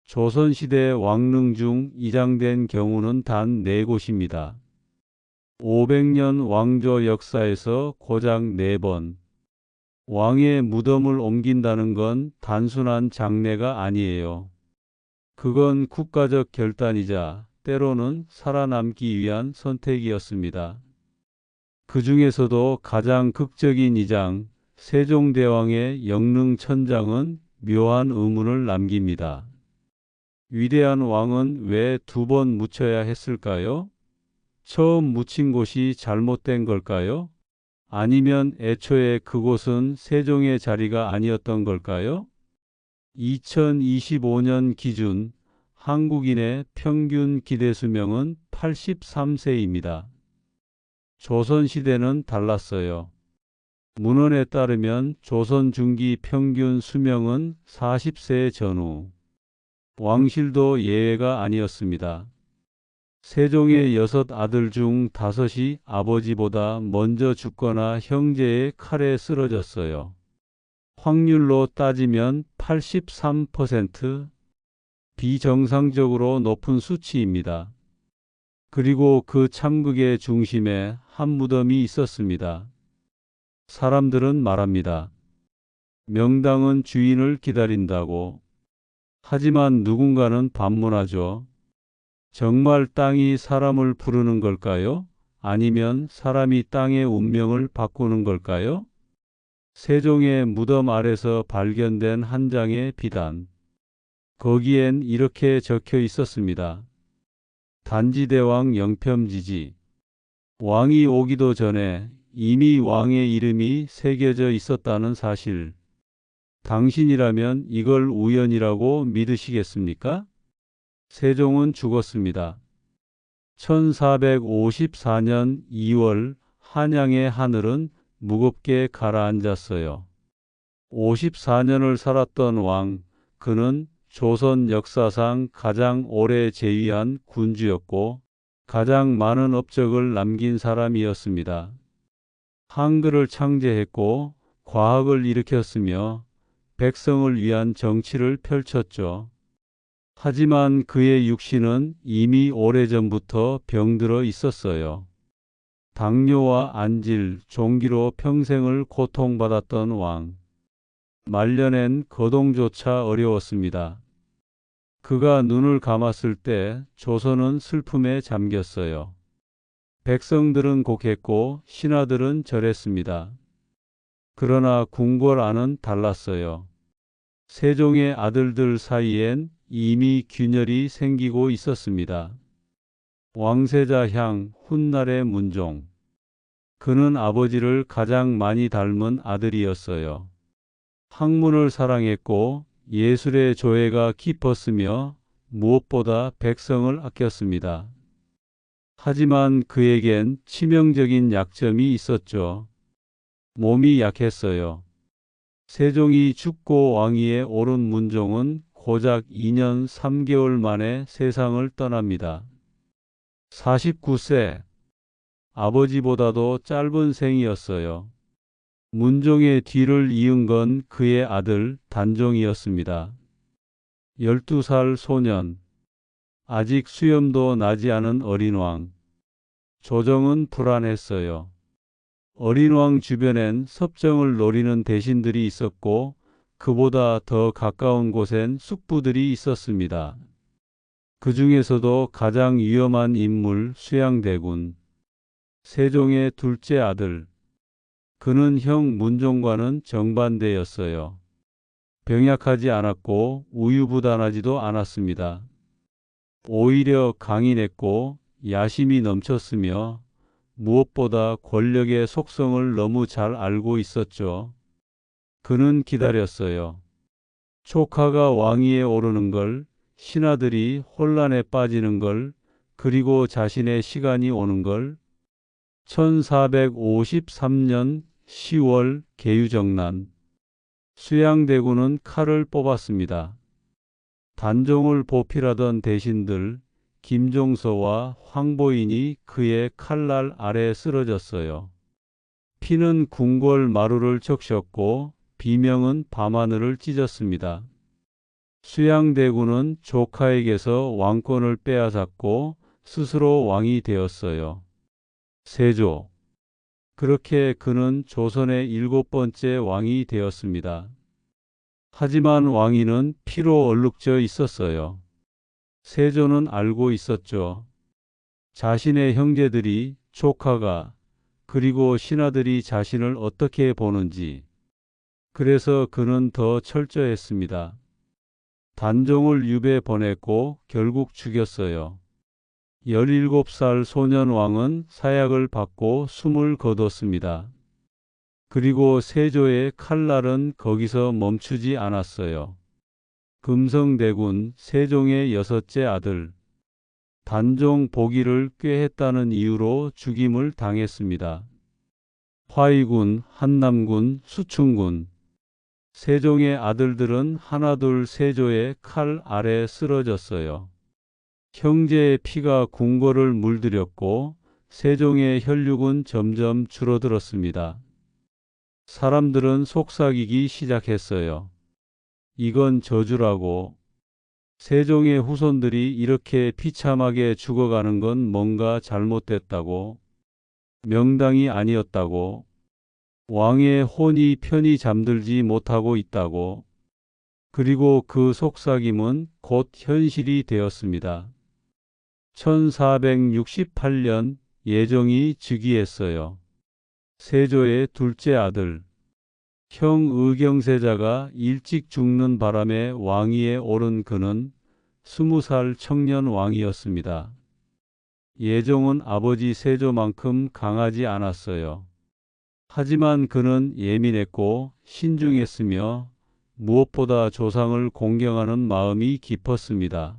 조선시대 왕릉 중 이장된 경우는 단 4곳입니다. 500년 왕조 역사에서 고작 4번. 왕의 무덤을 옮긴다는 건 단순한 장례가 아니에요. 그건 국가적 결단이자 때로는 살아남기 위한 선택이었습니다. 그 중에서도 가장 극적인 이장, 세종대왕의 영릉천장은 묘한 의문을 남깁니다. 위대한 왕은 왜 2번 묻혀야 했을까요? 처음 묻힌 곳이 잘못된 걸까요? 아니면 애초에 그곳은 세종의 자리가 아니었던 걸까요? 2025년 기준 한국인의 평균 기대 수명은 83세입니다. 조선시대는 달랐어요. 문헌에 따르면 조선 중기 평균 수명은 40세 전후. 왕실도 예외가 아니었습니다. 세종의 6 아들 중 5이 아버지보다 먼저 죽거나 형제의 칼에 쓰러졌어요. 확률로 따지면 83%, 비정상적으로 높은 수치입니다. 그리고 그 참극의 중심에 한 무덤이 있었습니다. 사람들은 말합니다. 명당은 주인을 기다린다고. 하지만 누군가는 반문하죠. 정말 땅이 사람을 부르는 걸까요? 아니면 사람이 땅의 운명을 바꾸는 걸까요? 세종의 무덤 아래서 발견된 한 장의 비단. 거기엔 이렇게 적혀 있었습니다. 단지대왕 영평지지. 왕이 오기도 전에 이미 왕의 이름이 새겨져 있었다는 사실. 당신이라면 이걸 우연이라고 믿으시겠습니까? 세종은 죽었습니다. 1454년 2월 한양의 하늘은 무겁게 가라앉았어요. 54년을 살았던 왕, 그는 조선 역사상 가장 오래 재위한 군주였고 가장 많은 업적을 남긴 사람이었습니다. 한글을 창제했고 과학을 일으켰으며 백성을 위한 정치를 펼쳤죠. 하지만 그의 육신은 이미 오래전부터 병들어 있었어요. 당뇨와 안질, 종기로 평생을 고통받았던 왕. 말년엔 거동조차 어려웠습니다. 그가 눈을 감았을 때 조선은 슬픔에 잠겼어요. 백성들은 곡했고 신하들은 절했습니다. 그러나 궁궐 안은 달랐어요. 세종의 아들들 사이엔 이미 균열이 생기고 있었습니다. 왕세자 향, 훗날의 문종. 그는 아버지를 가장 많이 닮은 아들이었어요. 학문을 사랑했고 예술의 조예가 깊었으며 무엇보다 백성을 아꼈습니다. 하지만 그에겐 치명적인 약점이 있었죠. 몸이 약했어요. 세종이 죽고 왕위에 오른 문종은 고작 2년 3개월 만에 세상을 떠납니다. 49세. 아버지보다도 짧은 생이었어요. 문종의 뒤를 이은 건 그의 아들 단종이었습니다. 12살 소년. 아직 수염도 나지 않은 어린 왕. 조정은 불안했어요. 어린 왕 주변엔 섭정을 노리는 대신들이 있었고 그보다 더 가까운 곳엔 숙부들이 있었습니다. 그 중에서도 가장 위험한 인물 수양대군. 세종의 둘째 아들. 그는 형 문종과는 정반대였어요. 병약하지 않았고 우유부단하지도 않았습니다. 오히려 강인했고 야심이 넘쳤으며 무엇보다 권력의 속성을 너무 잘 알고 있었죠. 그는 기다렸어요. 조카가 왕위에 오르는 걸, 신하들이 혼란에 빠지는 걸, 그리고 자신의 시간이 오는 걸. 1453년 10월 계유정난. 수양대군은 칼을 뽑았습니다. 단종을 보필하던 대신들 김종서와 황보인이 그의 칼날 아래 쓰러졌어요. 피는 궁궐 마루를 적셨고 비명은 밤하늘을 찢었습니다. 수양대군은 조카에게서 왕권을 빼앗았고 스스로 왕이 되었어요. 세조. 그렇게 그는 조선의 7번째 왕이 되었습니다. 하지만 왕위는 피로 얼룩져 있었어요. 세조는 알고 있었죠. 자신의 형제들이, 조카가, 그리고 신하들이 자신을 어떻게 보는지. 그래서 그는 더 철저했습니다. 단종을 유배 보냈고 결국 죽였어요. 17살 소년 왕은 사약을 받고 숨을 거뒀습니다. 그리고 세조의 칼날은 거기서 멈추지 않았어요. 금성대군 세종의 6째 아들 단종 보기를 꾀했다는 이유로 죽임을 당했습니다. 화의군, 한남군, 수충군 세종의 아들들은 하나둘 세조의 칼 아래 쓰러졌어요. 형제의 피가 궁궐을 물들였고 세종의 혈육은 점점 줄어들었습니다. 사람들은 속삭이기 시작했어요. 이건 저주라고. 세종의 후손들이 이렇게 비참하게 죽어가는 건 뭔가 잘못됐다고. 명당이 아니었다고. 왕의 혼이 편히 잠들지 못하고 있다고. 그리고 그 속삭임은 곧 현실이 되었습니다. 1468년 예종이 즉위했어요. 세조의 둘째 아들 형 의경세자가 일찍 죽는 바람에 왕위에 오른 그는 20살 청년 왕이었습니다. 예종은 아버지 세조만큼 강하지 않았어요. 하지만 그는 예민했고 신중했으며 무엇보다 조상을 공경하는 마음이 깊었습니다.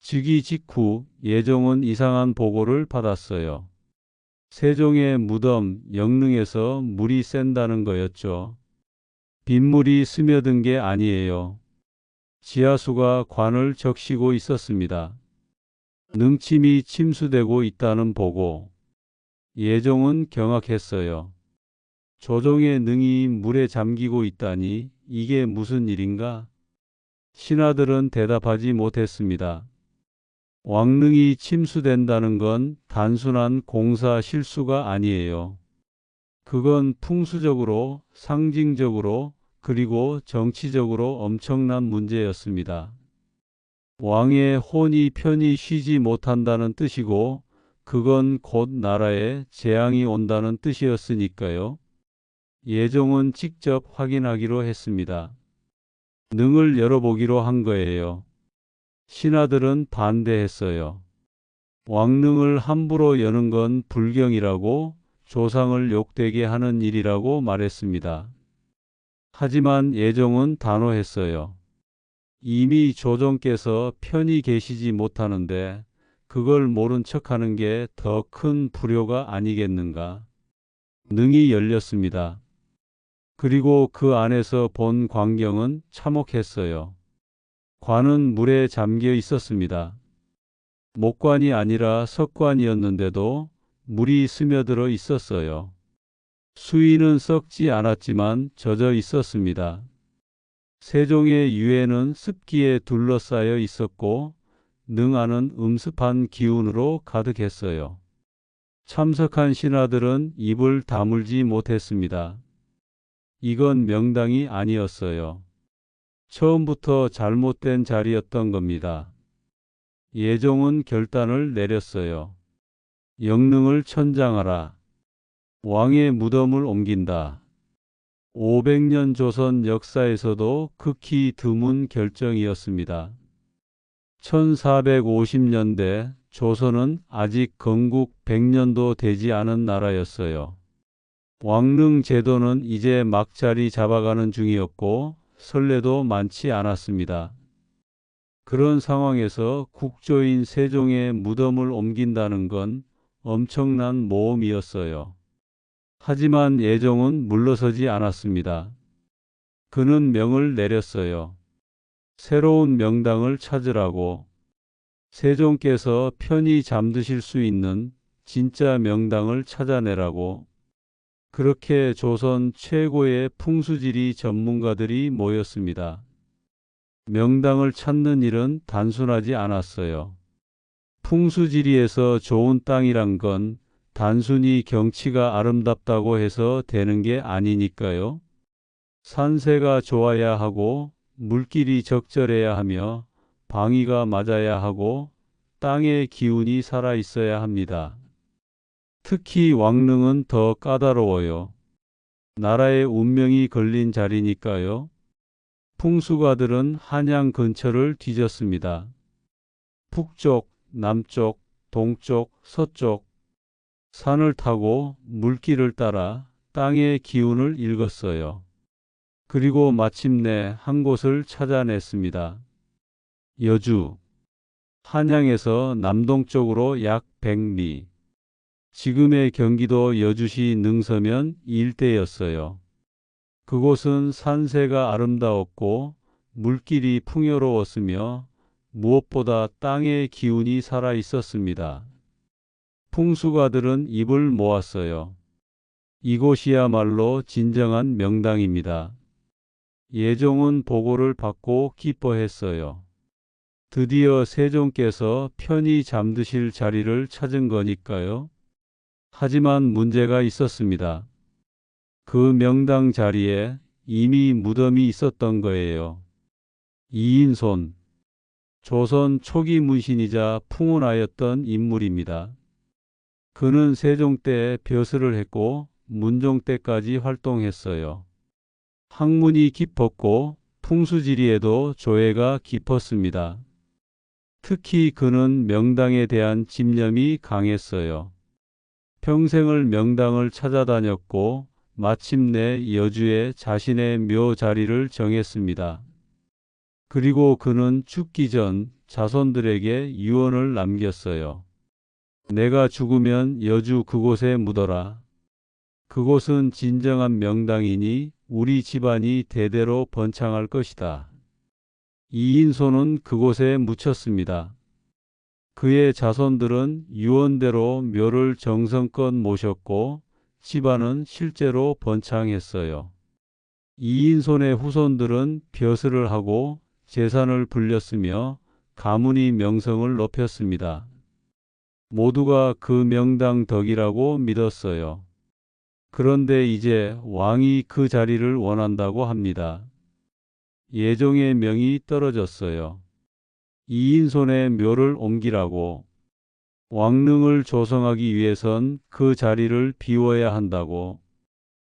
즉위 직후 예종은 이상한 보고를 받았어요. 세종의 무덤 영릉에서 물이 샌다는 거였죠. 빗물이 스며든 게 아니에요. 지하수가 관을 적시고 있었습니다. 능침이 침수되고 있다는 보고. 예종은 경악했어요. 조정의 능이 물에 잠기고 있다니 이게 무슨 일인가? 신하들은 대답하지 못했습니다. 왕릉이 침수된다는 건 단순한 공사 실수가 아니에요. 그건 풍수적으로, 상징적으로, 그리고 정치적으로 엄청난 문제였습니다. 왕의 혼이 편히 쉬지 못한다는 뜻이고, 그건 곧 나라에 재앙이 온다는 뜻이었으니까요. 예종은 직접 확인하기로 했습니다. 능을 열어보기로 한 거예요. 신하들은 반대했어요. 왕릉을 함부로 여는 건 불경이라고 조상을 욕되게 하는 일이라고 말했습니다. 하지만 예종은 단호했어요. 이미 조정께서 편히 계시지 못하는데 그걸 모른 척하는 게 더 큰 불효가 아니겠는가. 능이 열렸습니다. 그리고 그 안에서 본 광경은 참혹했어요. 관은 물에 잠겨 있었습니다. 목관이 아니라 석관이었는데도 물이 스며들어 있었어요. 수위는 썩지 않았지만 젖어 있었습니다. 세종의 유해는 습기에 둘러싸여 있었고 능 안은 음습한 기운으로 가득했어요. 참석한 신하들은 입을 다물지 못했습니다. 이건 명당이 아니었어요. 처음부터 잘못된 자리였던 겁니다. 예종은 결단을 내렸어요. 영릉을 천장하라. 왕의 무덤을 옮긴다. 500년 조선 역사에서도 극히 드문 결정이었습니다. 1450년대 조선은 아직 건국 100년도 되지 않은 나라였어요. 왕릉 제도는 이제 막 자리 잡아가는 중이었고 선례도 많지 않았습니다. 그런 상황에서 국조인 세종의 무덤을 옮긴다는 건 엄청난 모험이었어요. 하지만 예종은 물러서지 않았습니다. 그는 명을 내렸어요. 새로운 명당을 찾으라고. 세종께서 편히 잠드실 수 있는 진짜 명당을 찾아내라고. 그렇게 조선 최고의 풍수지리 전문가들이 모였습니다. 명당을 찾는 일은 단순하지 않았어요. 풍수지리에서 좋은 땅이란 건 단순히 경치가 아름답다고 해서 되는 게 아니니까요. 산세가 좋아야 하고 물길이 적절해야 하며 방위가 맞아야 하고 땅의 기운이 살아 있어야 합니다. 특히 왕릉은 더 까다로워요. 나라의 운명이 걸린 자리니까요. 풍수가들은 한양 근처를 뒤졌습니다. 북쪽, 남쪽, 동쪽, 서쪽, 산을 타고 물길을 따라 땅의 기운을 읽었어요. 그리고 마침내 한 곳을 찾아냈습니다. 여주. 한양에서 남동쪽으로 약 100리. 지금의 경기도 여주시 능서면 일대였어요. 그곳은 산세가 아름다웠고 물길이 풍요로웠으며 무엇보다 땅의 기운이 살아 있었습니다. 풍수가들은 입을 모았어요. 이곳이야말로 진정한 명당입니다. 예종은 보고를 받고 기뻐했어요. 드디어 세종께서 편히 잠드실 자리를 찾은 거니까요. 하지만 문제가 있었습니다. 그 명당 자리에 이미 무덤이 있었던 거예요. 이인손, 조선 초기 문신이자 풍운하였던 인물입니다. 그는 세종 때 벼슬을 했고 문종 때까지 활동했어요. 학문이 깊었고 풍수지리에도 조예가 깊었습니다. 특히 그는 명당에 대한 집념이 강했어요. 평생을 명당을 찾아다녔고 마침내 여주에 자신의 묘 자리를 정했습니다. 그리고 그는 죽기 전 자손들에게 유언을 남겼어요. 내가 죽으면 여주 그곳에 묻어라. 그곳은 진정한 명당이니 우리 집안이 대대로 번창할 것이다. 이인손은 그곳에 묻혔습니다. 그의 자손들은 유언대로 묘를 정성껏 모셨고 집안은 실제로 번창했어요. 이인손의 후손들은 벼슬을 하고 재산을 불렸으며 가문이 명성을 높였습니다. 모두가 그 명당 덕이라고 믿었어요. 그런데 이제 왕이 그 자리를 원한다고 합니다. 예종의 명이 떨어졌어요. 이인손의 묘를 옮기라고. 왕릉을 조성하기 위해선 그 자리를 비워야 한다고.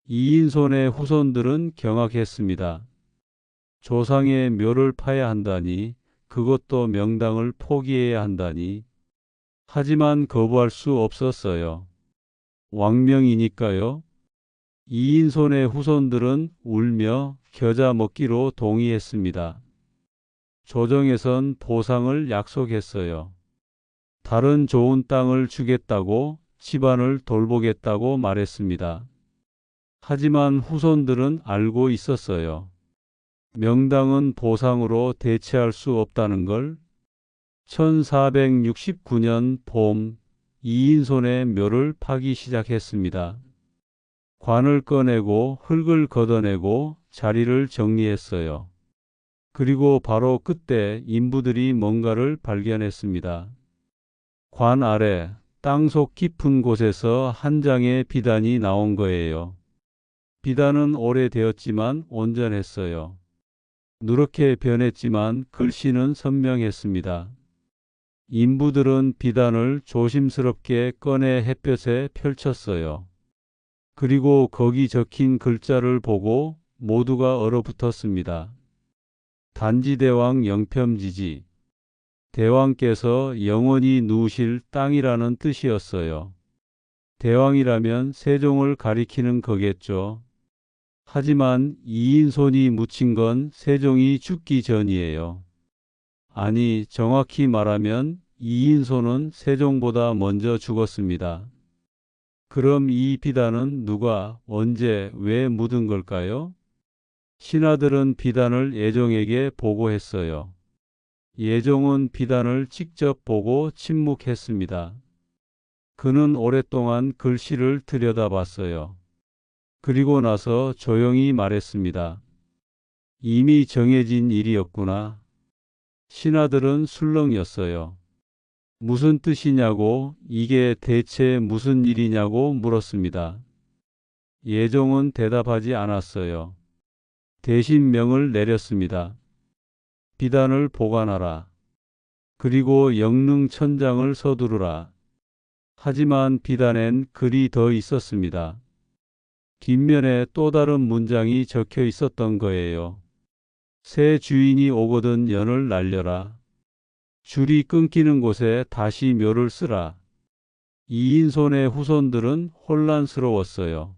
이인손의 후손들은 경악했습니다. 조상의 묘를 파야 한다니, 그것도 명당을 포기해야 한다니. 하지만 거부할 수 없었어요. 왕명이니까요. 이인손의 후손들은 울며 겨자 먹기로 동의했습니다. 조정에선 보상을 약속했어요. 다른 좋은 땅을 주겠다고 집안을 돌보겠다고 말했습니다. 하지만 후손들은 알고 있었어요. 명당은 보상으로 대체할 수 없다는 걸. 1469년 봄 이인손의 묘를 파기 시작했습니다. 관을 꺼내고 흙을 걷어내고 자리를 정리했어요. 그리고 바로 그때 인부들이 뭔가를 발견했습니다. 관 아래 땅속 깊은 곳에서 한 장의 비단이 나온 거예요. 비단은 오래되었지만 온전했어요. 누렇게 변했지만 글씨는 선명했습니다. 인부들은 비단을 조심스럽게 꺼내 햇볕에 펼쳤어요. 그리고 거기 적힌 글자를 보고 모두가 얼어붙었습니다. 단지대왕 영평지지. 대왕께서 영원히 누우실 땅이라는 뜻이었어요. 대왕이라면 세종을 가리키는 거겠죠. 하지만 이인손이 묻힌 건 세종이 죽기 전이에요. 아니, 정확히 말하면 이인손은 세종보다 먼저 죽었습니다. 그럼 이 비단은 누가, 언제, 왜 묻은 걸까요? 신하들은 비단을 예종에게 보고했어요. 예종은 비단을 직접 보고 침묵했습니다. 그는 오랫동안 글씨를 들여다봤어요. 그리고 나서 조용히 말했습니다. 이미 정해진 일이었구나. 신하들은 술렁였어요. 무슨 뜻이냐고, 이게 대체 무슨 일이냐고 물었습니다. 예종은 대답하지 않았어요. 대신 명을 내렸습니다. 비단을 보관하라. 그리고 영릉천장을 서두르라. 하지만 비단엔 글이 더 있었습니다. 뒷면에 또 다른 문장이 적혀 있었던 거예요. 새 주인이 오거든 연을 날려라. 줄이 끊기는 곳에 다시 묘를 쓰라. 이인손의 후손들은 혼란스러웠어요.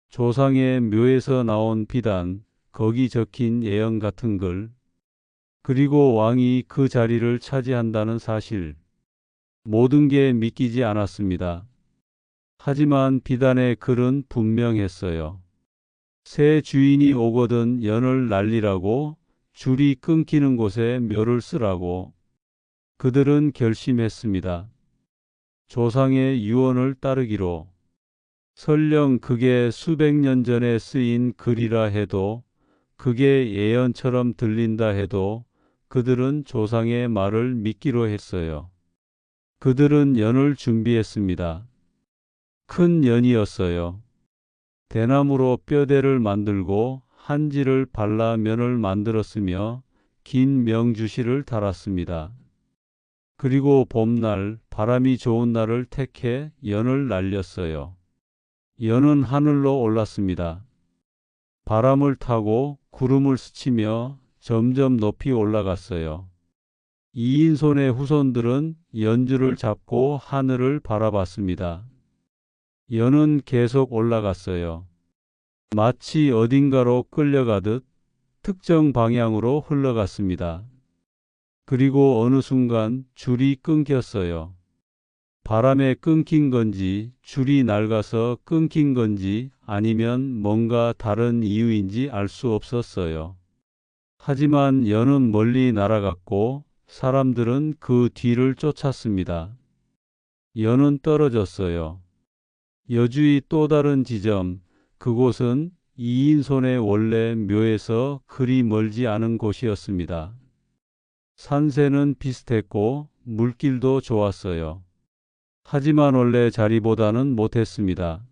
조상의 묘에서 나온 비단, 거기 적힌 예언 같은 글, 그리고 왕이 그 자리를 차지한다는 사실, 모든 게 믿기지 않았습니다. 하지만 비단의 글은 분명했어요. 새 주인이 오거든 연을 날리라고, 줄이 끊기는 곳에 묘를 쓰라고. 그들은 결심했습니다. 조상의 유언을 따르기로. 설령 그게 수백 년 전에 쓰인 글이라 해도, 그게 예언처럼 들린다 해도 그들은 조상의 말을 믿기로 했어요. 그들은 연을 준비했습니다. 큰 연이었어요. 대나무로 뼈대를 만들고 한지를 발라 면을 만들었으며 긴 명주실을 달았습니다. 그리고 봄날 바람이 좋은 날을 택해 연을 날렸어요. 연은 하늘로 올랐습니다. 바람을 타고 구름을 스치며 점점 높이 올라갔어요. 이인손의 후손들은 연주를 잡고 하늘을 바라봤습니다. 연은 계속 올라갔어요. 마치 어딘가로 끌려가듯 특정 방향으로 흘러갔습니다. 그리고 어느 순간 줄이 끊겼어요. 바람에 끊긴 건지, 줄이 낡아서 끊긴 건지, 아니면 뭔가 다른 이유인지 알 수 없었어요. 하지만 연은 멀리 날아갔고 사람들은 그 뒤를 쫓았습니다. 연은 떨어졌어요. 여주의 또 다른 지점, 그곳은 이인손의 원래 묘에서 그리 멀지 않은 곳이었습니다. 산세는 비슷했고 물길도 좋았어요. 하지만 원래 자리보다는 못했습니다.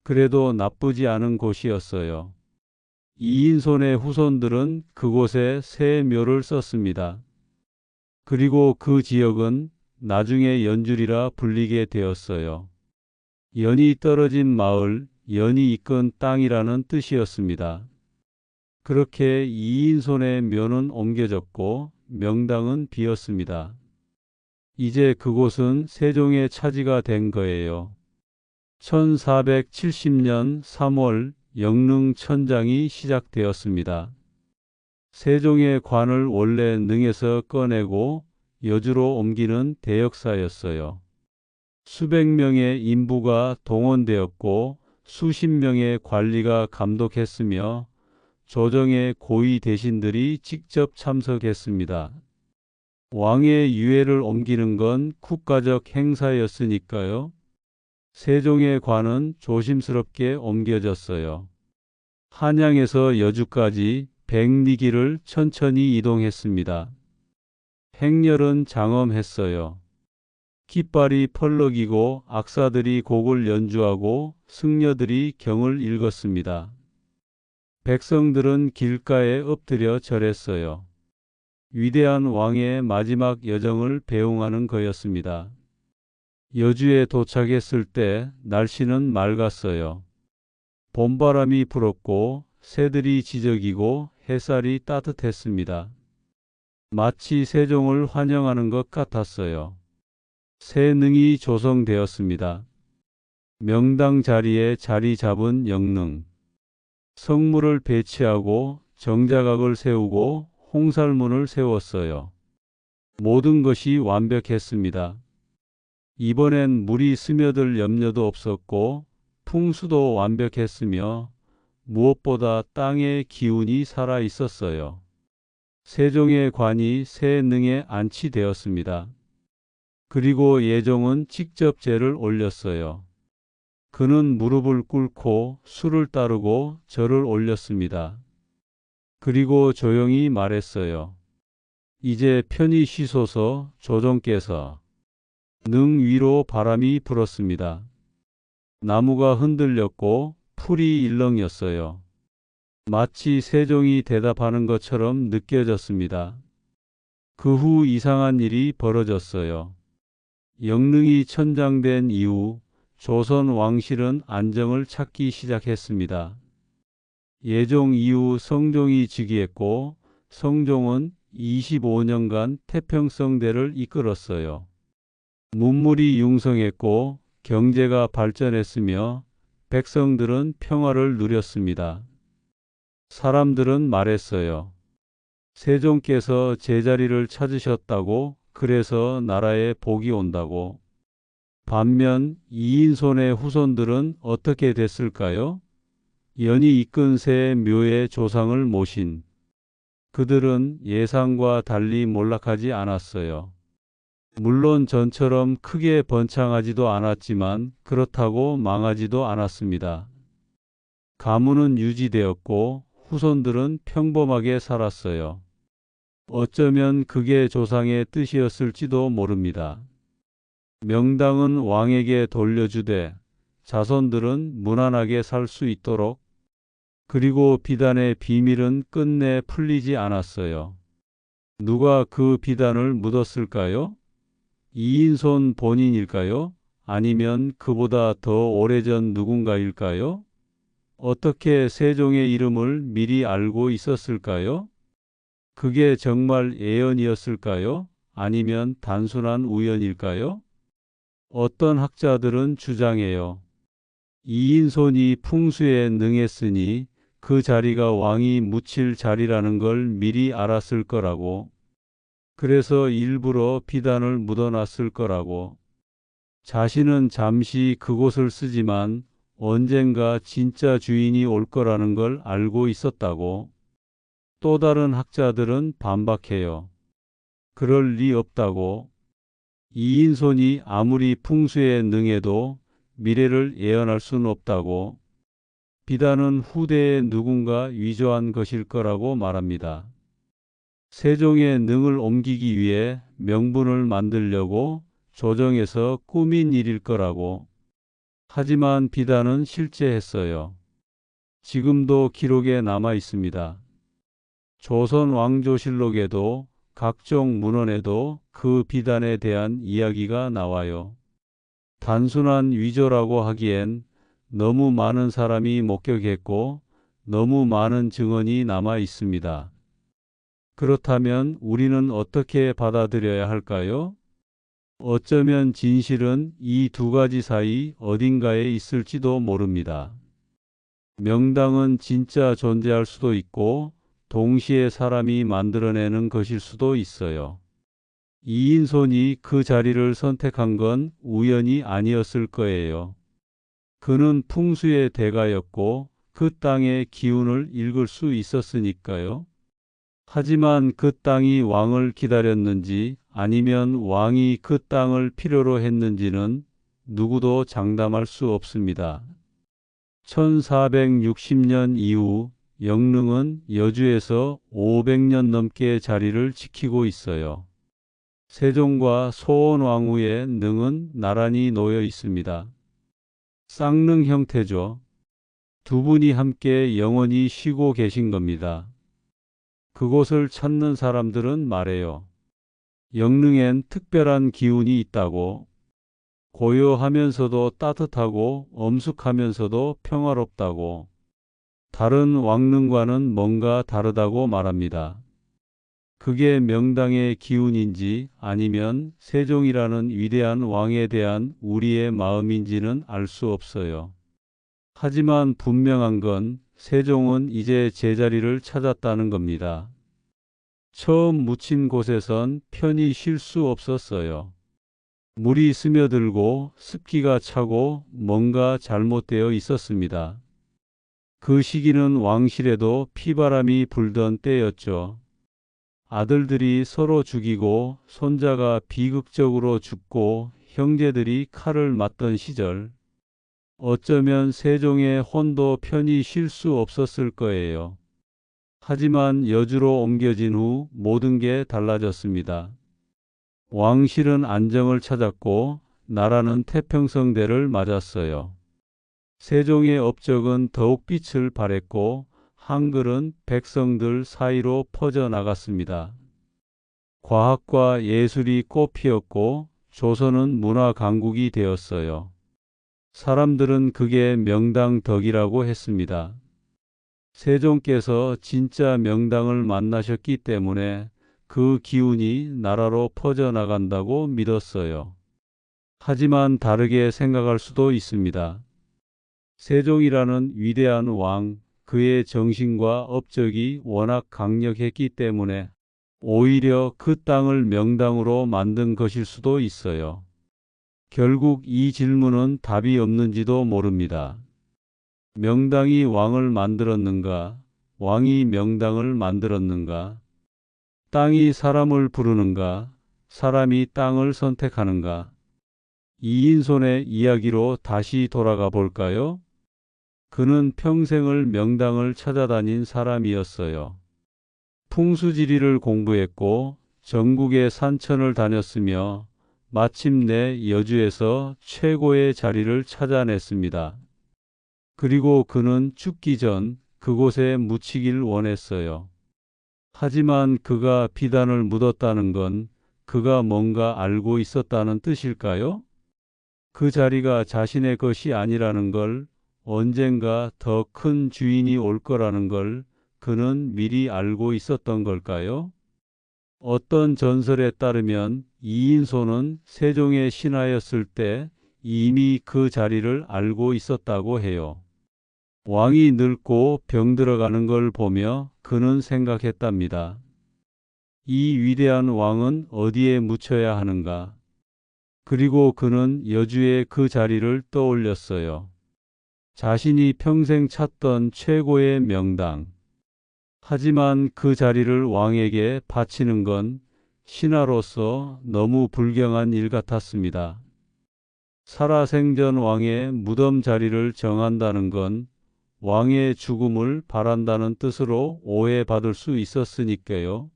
그래도 나쁘지 않은 곳이었어요. 이인손의 후손들은 그곳에 새 묘를 썼습니다. 그리고 그 지역은 나중에 연줄이라 불리게 되었어요. 연이 떨어진 마을, 연이 이끈 땅이라는 뜻이었습니다. 그렇게 이인손의 묘는 옮겨졌고 명당은 비었습니다. 이제 그곳은 세종의 차지가 된 거예요. 1470년 3월 영릉천장이 시작되었습니다. 세종의 관을 원래 능에서 꺼내고 여주로 옮기는 대역사였어요. 수백 명의 인부가 동원되었고 수십 명의 관리가 감독했으며 조정의 고위 대신들이 직접 참석했습니다. 왕의 유해를 옮기는 건 국가적 행사였으니까요. 세종의 관은 조심스럽게 옮겨졌어요. 한양에서 여주까지 백리길을 천천히 이동했습니다. 행렬은 장엄했어요. 깃발이 펄럭이고 악사들이 곡을 연주하고 승려들이 경을 읽었습니다. 백성들은 길가에 엎드려 절했어요. 위대한 왕의 마지막 여정을 배웅하는 거였습니다. 여주에 도착했을 때 날씨는 맑았어요. 봄바람이 불었고 새들이 지저귀고 햇살이 따뜻했습니다. 마치 세종을 환영하는 것 같았어요. 새 능이 조성되었습니다. 명당 자리에 자리 잡은 영릉. 성물을 배치하고 정자각을 세우고 홍살문을 세웠어요. 모든 것이 완벽했습니다. 이번엔 물이 스며들 염려도 없었고 풍수도 완벽했으며 무엇보다 땅의 기운이 살아 있었어요. 세종의 관이 새 능에 안치되었습니다. 그리고 예종은 직접 제를 올렸어요. 그는 무릎을 꿇고 술을 따르고 절을 올렸습니다. 그리고 조용히 말했어요. 이제 편히 쉬소서. 조정께서. 능 위로 바람이 불었습니다. 나무가 흔들렸고 풀이 일렁였어요. 마치 세종이 대답하는 것처럼 느껴졌습니다. 그 후 이상한 일이 벌어졌어요. 영릉이 천장된 이후 조선 왕실은 안정을 찾기 시작했습니다. 예종 이후 성종이 즉위했고 성종은 25년간 태평성대를 이끌었어요. 문물이 융성했고 경제가 발전했으며 백성들은 평화를 누렸습니다. 사람들은 말했어요. 세종께서 제자리를 찾으셨다고, 그래서 나라에 복이 온다고. 반면 이인손의 후손들은 어떻게 됐을까요? 연이 이끈 새 묘의 조상을 모신 그들은 예상과 달리 몰락하지 않았어요. 물론 전처럼 크게 번창하지도 않았지만 그렇다고 망하지도 않았습니다. 가문은 유지되었고 후손들은 평범하게 살았어요. 어쩌면 그게 조상의 뜻이었을지도 모릅니다. 명당은 왕에게 돌려주되 자손들은 무난하게 살 수 있도록. 그리고 비단의 비밀은 끝내 풀리지 않았어요. 누가 그 비단을 묻었을까요? 이인손 본인일까요? 아니면 그보다 더 오래전 누군가일까요? 어떻게 세종의 이름을 미리 알고 있었을까요? 그게 정말 예언이었을까요? 아니면 단순한 우연일까요? 어떤 학자들은 주장해요. 이인손이 풍수에 능했으니 그 자리가 왕이 묻힐 자리라는 걸 미리 알았을 거라고. 그래서 일부러 비단을 묻어놨을 거라고. 자신은 잠시 그곳을 쓰지만 언젠가 진짜 주인이 올 거라는 걸 알고 있었다고. 또 다른 학자들은 반박해요. 그럴 리 없다고. 이인손이 아무리 풍수에 능해도 미래를 예언할 수는 없다고. 비단은 후대에 누군가 위조한 것일 거라고 말합니다. 세종의 능을 옮기기 위해 명분을 만들려고 조정에서 꾸민 일일 거라고. 하지만 비단은 실제했어요. 지금도 기록에 남아 있습니다. 조선 왕조실록에도 각종 문헌에도 그 비단에 대한 이야기가 나와요. 단순한 위조라고 하기엔 너무 많은 사람이 목격했고 너무 많은 증언이 남아 있습니다. 그렇다면 우리는 어떻게 받아들여야 할까요? 어쩌면 진실은 이 두 가지 사이 어딘가에 있을지도 모릅니다. 명당은 진짜 존재할 수도 있고 동시에 사람이 만들어내는 것일 수도 있어요. 이인손이 그 자리를 선택한 건 우연이 아니었을 거예요. 그는 풍수의 대가였고 그 땅의 기운을 읽을 수 있었으니까요. 하지만 그 땅이 왕을 기다렸는지 아니면 왕이 그 땅을 필요로 했는지는 누구도 장담할 수 없습니다. 1460년 이후 영릉은 여주에서 500년 넘게 자리를 지키고 있어요. 세종과 소원왕후의 능은 나란히 놓여 있습니다. 쌍능 형태죠. 두 분이 함께 영원히 쉬고 계신 겁니다. 그곳을 찾는 사람들은 말해요. 영릉엔 특별한 기운이 있다고. 고요하면서도 따뜻하고 엄숙하면서도 평화롭다고. 다른 왕릉과는 뭔가 다르다고 말합니다. 그게 명당의 기운인지 아니면 세종이라는 위대한 왕에 대한 우리의 마음인지는 알 수 없어요. 하지만 분명한 건 세종은 이제 제자리를 찾았다는 겁니다. 처음 묻힌 곳에선 편히 쉴 수 없었어요. 물이 스며들고 습기가 차고 뭔가 잘못되어 있었습니다. 그 시기는 왕실에도 피바람이 불던 때였죠. 아들들이 서로 죽이고 손자가 비극적으로 죽고 형제들이 칼을 맞던 시절. 어쩌면 세종의 혼도 편히 쉴 수 없었을 거예요. 하지만 여주로 옮겨진 후 모든 게 달라졌습니다. 왕실은 안정을 찾았고 나라는 태평성대를 맞았어요. 세종의 업적은 더욱 빛을 발했고 한글은 백성들 사이로 퍼져나갔습니다. 과학과 예술이 꽃피었고 조선은 문화 강국이 되었어요. 사람들은 그게 명당덕이라고 했습니다. 세종께서 진짜 명당을 만나셨기 때문에 그 기운이 나라로 퍼져나간다고 믿었어요. 하지만 다르게 생각할 수도 있습니다. 세종이라는 위대한 왕, 그의 정신과 업적이 워낙 강력했기 때문에 오히려 그 땅을 명당으로 만든 것일 수도 있어요. 결국 이 질문은 답이 없는지도 모릅니다. 명당이 왕을 만들었는가? 왕이 명당을 만들었는가? 땅이 사람을 부르는가? 사람이 땅을 선택하는가? 이인손의 이야기로 다시 돌아가 볼까요? 그는 평생을 명당을 찾아다닌 사람이었어요. 풍수지리를 공부했고 전국의 산천을 다녔으며 마침내 여주에서 최고의 자리를 찾아냈습니다. 그리고 그는 죽기 전 그곳에 묻히길 원했어요. 하지만 그가 비단을 묻었다는 건 그가 뭔가 알고 있었다는 뜻일까요? 그 자리가 자신의 것이 아니라는 걸, 언젠가 더 큰 주인이 올 거라는 걸 그는 미리 알고 있었던 걸까요? 어떤 전설에 따르면 이인손은 세종의 신하였을 때 이미 그 자리를 알고 있었다고 해요. 왕이 늙고 병들어가는 걸 보며 그는 생각했답니다. 이 위대한 왕은 어디에 묻혀야 하는가? 그리고 그는 여주의 그 자리를 떠올렸어요. 자신이 평생 찾던 최고의 명당. 하지만 그 자리를 왕에게 바치는 건 신하로서 너무 불경한 일 같았습니다. 살아생전 왕의 무덤 자리를 정한다는 건 왕의 죽음을 바란다는 뜻으로 오해받을 수 있었으니까요.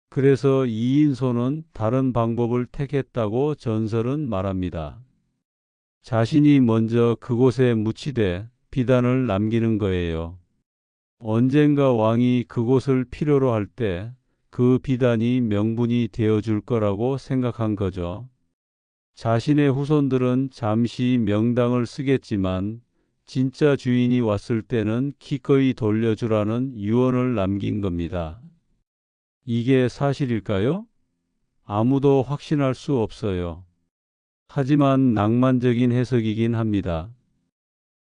그래서 이인손은 다른 방법을 택했다고 전설은 말합니다. 자신이 먼저 그곳에 묻히되 비단을 남기는 거예요. 언젠가 왕이 그곳을 필요로 할 때 그 비단이 명분이 되어줄 거라고 생각한 거죠. 자신의 후손들은 잠시 명당을 쓰겠지만 진짜 주인이 왔을 때는 기꺼이 돌려주라는 유언을 남긴 겁니다. 이게 사실일까요? 아무도 확신할 수 없어요. 하지만 낭만적인 해석이긴 합니다.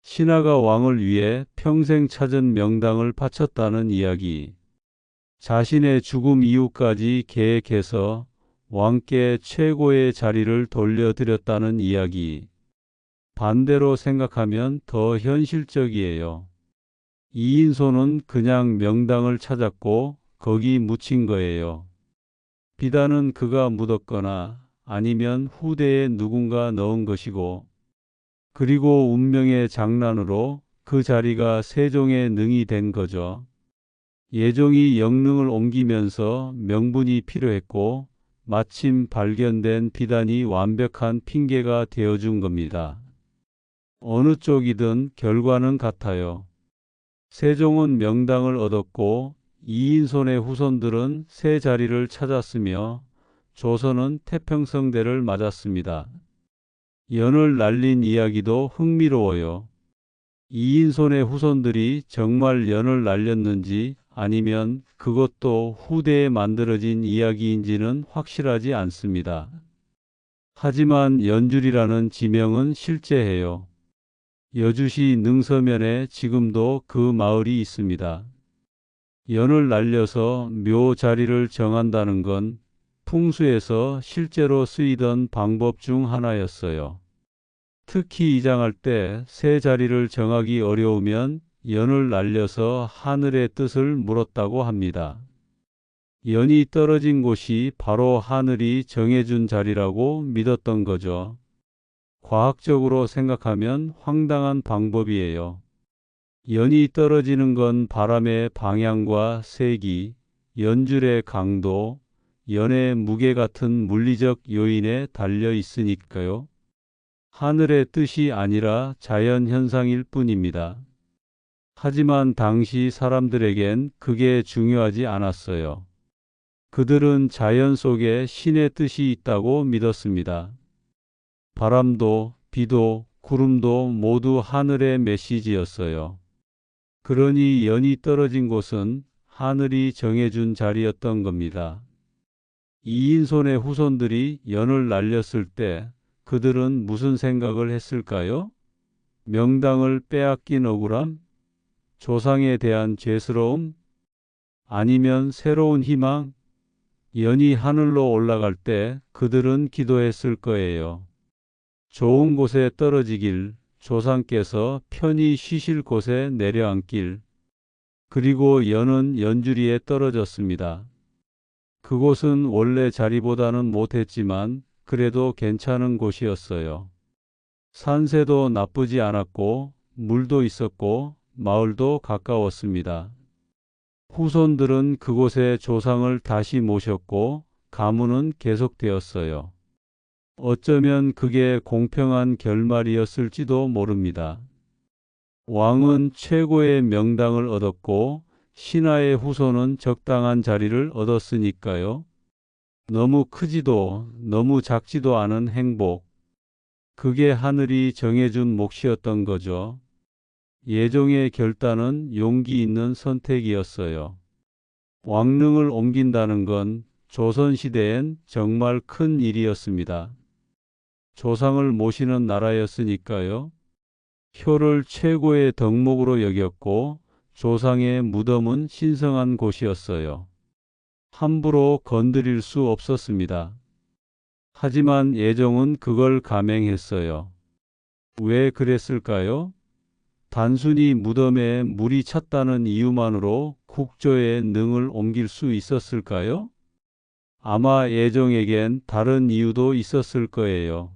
신하가 왕을 위해 평생 찾은 명당을 바쳤다는 이야기, 자신의 죽음 이후까지 계획해서 왕께 최고의 자리를 돌려드렸다는 이야기, 반대로 생각하면 더 현실적이에요. 이인손은 그냥 명당을 찾았고 거기 묻힌 거예요. 비단은 그가 묻었거나 아니면 후대에 누군가 넣은 것이고, 그리고 운명의 장난으로 그 자리가 세종의 능이 된 거죠. 예종이 영릉을 옮기면서 명분이 필요했고 마침 발견된 비단이 완벽한 핑계가 되어준 겁니다. 어느 쪽이든 결과는 같아요. 세종은 명당을 얻었고 이인손의 후손들은 새 자리를 찾았으며 조선은 태평성대를 맞았습니다. 연을 날린 이야기도 흥미로워요. 이인손의 후손들이 정말 연을 날렸는지 아니면 그것도 후대에 만들어진 이야기인지는 확실하지 않습니다. 하지만 연줄이라는 지명은 실제해요. 여주시 능서면에 지금도 그 마을이 있습니다. 연을 날려서 묘 자리를 정한다는 건 풍수에서 실제로 쓰이던 방법 중 하나였어요. 특히 이장할 때 새 자리를 정하기 어려우면 연을 날려서 하늘의 뜻을 물었다고 합니다. 연이 떨어진 곳이 바로 하늘이 정해준 자리라고 믿었던 거죠. 과학적으로 생각하면 황당한 방법이에요. 연이 떨어지는 건 바람의 방향과 세기, 연줄의 강도, 연의 무게 같은 물리적 요인에 달려 있으니까요. 하늘의 뜻이 아니라 자연 현상일 뿐입니다. 하지만 당시 사람들에겐 그게 중요하지 않았어요. 그들은 자연 속에 신의 뜻이 있다고 믿었습니다. 바람도, 비도, 구름도 모두 하늘의 메시지였어요. 그러니 연이 떨어진 곳은 하늘이 정해준 자리였던 겁니다. 이인손의 후손들이 연을 날렸을 때 그들은 무슨 생각을 했을까요? 명당을 빼앗긴 억울함? 조상에 대한 죄스러움? 아니면 새로운 희망? 연이 하늘로 올라갈 때 그들은 기도했을 거예요. 좋은 곳에 떨어지길, 조상께서 편히 쉬실 곳에 내려앉길. 그리고 연은 연주리에 떨어졌습니다. 그곳은 원래 자리보다는 못했지만 그래도 괜찮은 곳이었어요. 산세도 나쁘지 않았고 물도 있었고 마을도 가까웠습니다. 후손들은 그곳에 조상을 다시 모셨고 가문은 계속되었어요. 어쩌면 그게 공평한 결말이었을지도 모릅니다. 왕은 최고의 명당을 얻었고 신하의 후손은 적당한 자리를 얻었으니까요. 너무 크지도 너무 작지도 않은 행복. 그게 하늘이 정해준 몫이었던 거죠. 예종의 결단은 용기 있는 선택이었어요. 왕릉을 옮긴다는 건 조선시대엔 정말 큰 일이었습니다. 조상을 모시는 나라였으니까요. 효를 최고의 덕목으로 여겼고 조상의 무덤은 신성한 곳이었어요. 함부로 건드릴 수 없었습니다. 하지만 예종은 그걸 감행했어요. 왜 그랬을까요? 단순히 무덤에 물이 찼다는 이유만으로 국조의 능을 옮길 수 있었을까요? 아마 예종에겐 다른 이유도 있었을 거예요.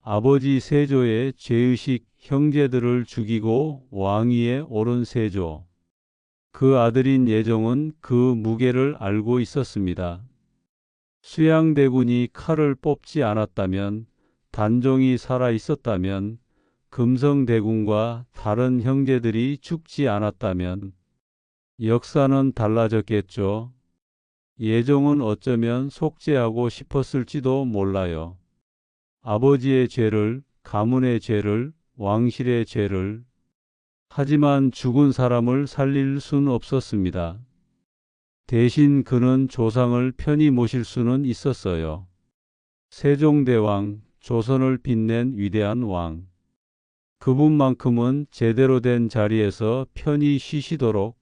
아버지 세조의 죄의식, 형제들을 죽이고 왕위에 오른 세조. 그 아들인 예종은 그 무게를 알고 있었습니다. 수양대군이 칼을 뽑지 않았다면, 단종이 살아 있었다면, 금성대군과 다른 형제들이 죽지 않았다면 역사는 달라졌겠죠. 예종은 어쩌면 속죄하고 싶었을지도 몰라요. 아버지의 죄를, 가문의 죄를, 왕실의 죄를. 하지만 죽은 사람을 살릴 수는 없었습니다. 대신 그는 조상을 편히 모실 수는 있었어요. 세종대왕, 조선을 빛낸 위대한 왕. 그분만큼은 제대로 된 자리에서 편히 쉬시도록.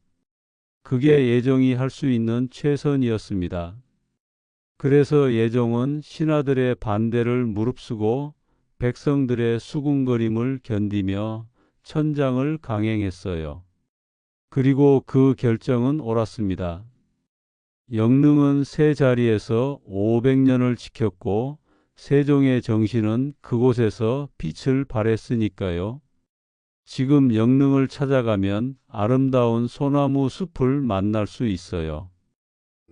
그게 예종이 할 수 있는 최선이었습니다. 그래서 예종은 신하들의 반대를 무릅쓰고 백성들의 수군거림을 견디며 천장을 강행했어요. 그리고 그 결정은 옳았습니다. 영릉은 새 자리에서 500년을 지켰고 세종의 정신은 그곳에서 빛을 발했으니까요. 지금 영릉을 찾아가면 아름다운 소나무 숲을 만날 수 있어요.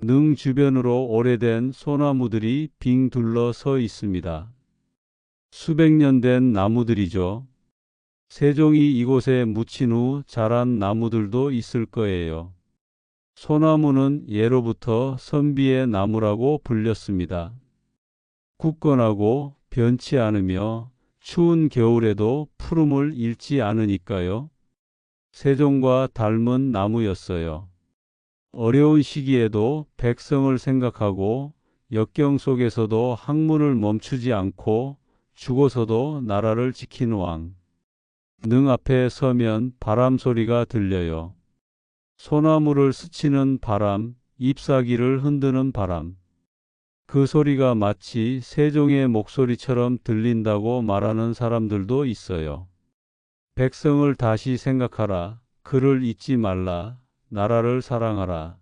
능 주변으로 오래된 소나무들이 빙 둘러 서 있습니다. 수백 년 된 나무들이죠. 세종이 이곳에 묻힌 후 자란 나무들도 있을 거예요. 소나무는 예로부터 선비의 나무라고 불렸습니다. 굳건하고 변치 않으며 추운 겨울에도 푸름을 잃지 않으니까요. 세종과 닮은 나무였어요. 어려운 시기에도 백성을 생각하고 역경 속에서도 학문을 멈추지 않고 죽어서도 나라를 지킨 왕. 능 앞에 서면 바람 소리가 들려요. 소나무를 스치는 바람, 잎사귀를 흔드는 바람. 그 소리가 마치 세종의 목소리처럼 들린다고 말하는 사람들도 있어요. 백성을 다시 생각하라. 그를 잊지 말라. 나라를 사랑하라.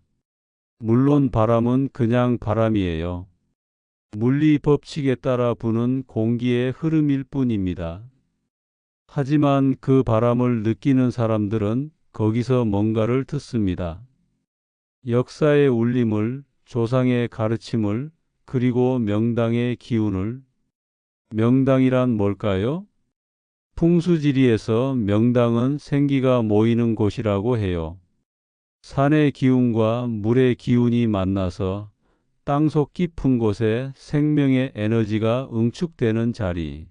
물론 바람은 그냥 바람이에요. 물리 법칙에 따라 부는 공기의 흐름일 뿐입니다. 하지만 그 바람을 느끼는 사람들은 거기서 뭔가를 듣습니다. 역사의 울림을, 조상의 가르침을, 그리고 명당의 기운을. 명당이란 뭘까요? 풍수지리에서 명당은 생기가 모이는 곳이라고 해요. 산의 기운과 물의 기운이 만나서 땅속 깊은 곳에 생명의 에너지가 응축되는 자리.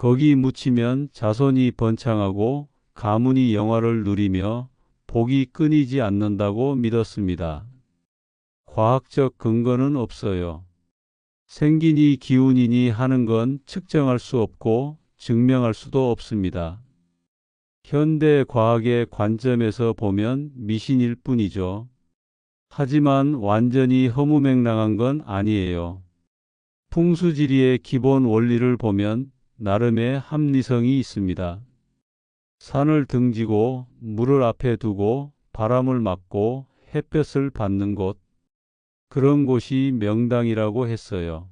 거기 묻히면 자손이 번창하고 가문이 영화를 누리며 복이 끊이지 않는다고 믿었습니다. 과학적 근거는 없어요. 생기니 기운이니 하는 건 측정할 수 없고 증명할 수도 없습니다. 현대 과학의 관점에서 보면 미신일 뿐이죠. 하지만 완전히 허무맹랑한 건 아니에요. 풍수지리의 기본 원리를 보면 나름의 합리성이 있습니다. 산을 등지고 물을 앞에 두고 바람을 막고 햇볕을 받는 곳, 그런 곳이 명당이라고 했어요.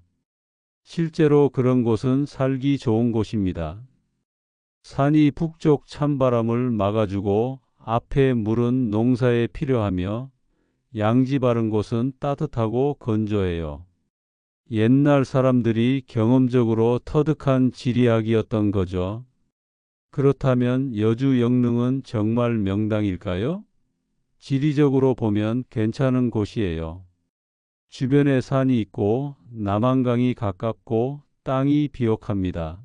실제로 그런 곳은 살기 좋은 곳입니다. 산이 북쪽 찬바람을 막아주고 앞에 물은 농사에 필요하며 양지 바른 곳은 따뜻하고 건조해요. 옛날 사람들이 경험적으로 터득한 지리학이었던 거죠. 그렇다면 여주 영릉은 정말 명당일까요? 지리적으로 보면 괜찮은 곳이에요. 주변에 산이 있고 남한강이 가깝고 땅이 비옥합니다.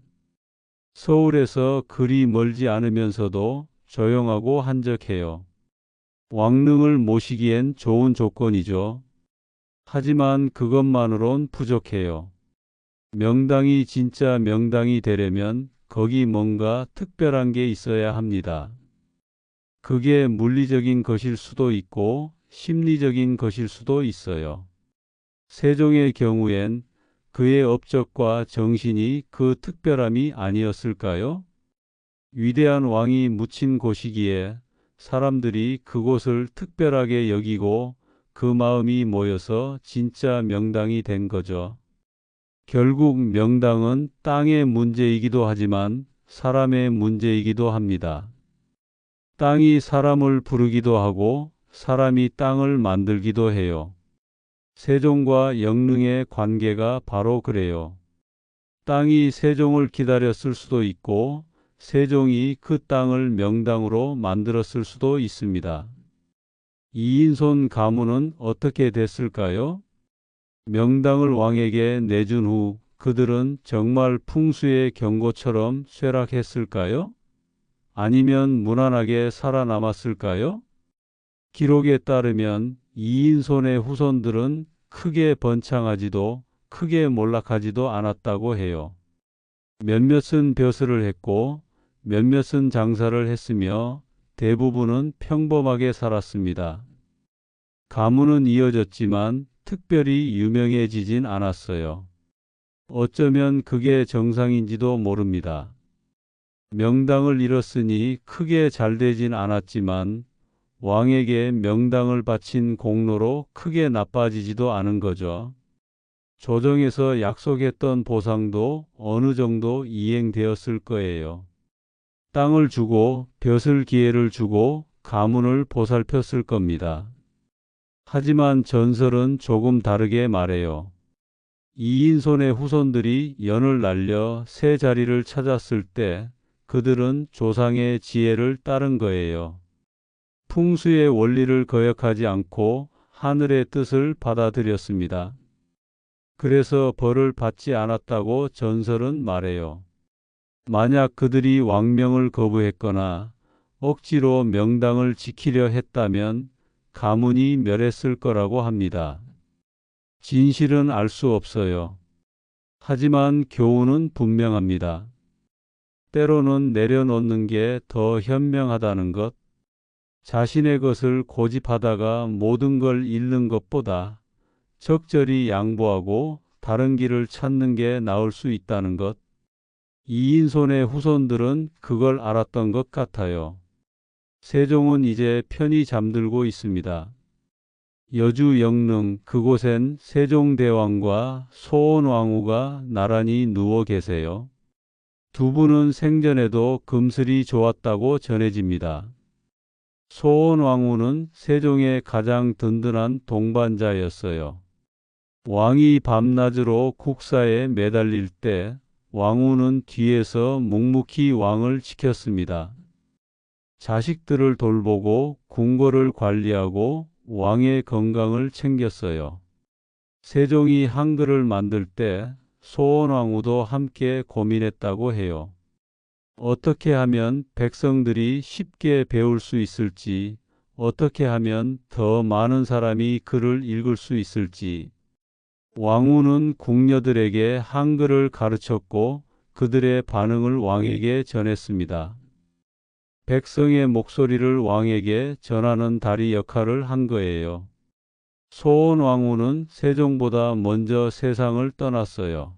서울에서 그리 멀지 않으면서도 조용하고 한적해요. 왕릉을 모시기엔 좋은 조건이죠. 하지만 그것만으론 부족해요. 명당이 진짜 명당이 되려면 거기 뭔가 특별한 게 있어야 합니다. 그게 물리적인 것일 수도 있고 심리적인 것일 수도 있어요. 세종의 경우엔 그의 업적과 정신이 그 특별함이 아니었을까요? 위대한 왕이 묻힌 곳이기에 사람들이 그곳을 특별하게 여기고 그 마음이 모여서 진짜 명당이 된 거죠. 결국 명당은 땅의 문제이기도 하지만 사람의 문제이기도 합니다. 땅이 사람을 부르기도 하고 사람이 땅을 만들기도 해요. 세종과 영릉의 관계가 바로 그래요. 땅이 세종을 기다렸을 수도 있고 세종이 그 땅을 명당으로 만들었을 수도 있습니다. 이인손 가문은 어떻게 됐을까요? 명당을 왕에게 내준 후 그들은 정말 풍수의 경고처럼 쇠락했을까요? 아니면 무난하게 살아남았을까요? 기록에 따르면 이인손의 후손들은 크게 번창하지도 크게 몰락하지도 않았다고 해요. 몇몇은 벼슬을 했고 몇몇은 장사를 했으며 대부분은 평범하게 살았습니다. 가문은 이어졌지만 특별히 유명해지진 않았어요. 어쩌면 그게 정상인지도 모릅니다. 명당을 잃었으니 크게 잘되진 않았지만 왕에게 명당을 바친 공로로 크게 나빠지지도 않은 거죠. 조정에서 약속했던 보상도 어느 정도 이행되었을 거예요. 땅을 주고 벼슬 기회를 주고 가문을 보살폈을 겁니다. 하지만 전설은 조금 다르게 말해요. 이인손의 후손들이 연을 날려 새 자리를 찾았을 때 그들은 조상의 지혜를 따른 거예요. 풍수의 원리를 거역하지 않고 하늘의 뜻을 받아들였습니다. 그래서 벌을 받지 않았다고 전설은 말해요. 만약 그들이 왕명을 거부했거나 억지로 명당을 지키려 했다면 가문이 멸했을 거라고 합니다. 진실은 알 수 없어요. 하지만 교훈은 분명합니다. 때로는 내려놓는 게 더 현명하다는 것, 자신의 것을 고집하다가 모든 걸 잃는 것보다 적절히 양보하고 다른 길을 찾는 게 나을 수 있다는 것, 이인손의 후손들은 그걸 알았던 것 같아요. 세종은 이제 편히 잠들고 있습니다. 여주 영릉 그곳엔 세종대왕과 소원왕후가 나란히 누워 계세요. 두 분은 생전에도 금슬이 좋았다고 전해집니다. 소원왕후는 세종의 가장 든든한 동반자였어요. 왕이 밤낮으로 국사에 매달릴 때 왕후는 뒤에서 묵묵히 왕을 지켰습니다. 자식들을 돌보고 궁궐을 관리하고 왕의 건강을 챙겼어요. 세종이 한글을 만들 때 소원왕후도 함께 고민했다고 해요. 어떻게 하면 백성들이 쉽게 배울 수 있을지, 어떻게 하면 더 많은 사람이 글을 읽을 수 있을지. 왕후는 궁녀들에게 한글을 가르쳤고 그들의 반응을 왕에게 전했습니다. 백성의 목소리를 왕에게 전하는 다리 역할을 한 거예요. 소원왕후는 세종보다 먼저 세상을 떠났어요.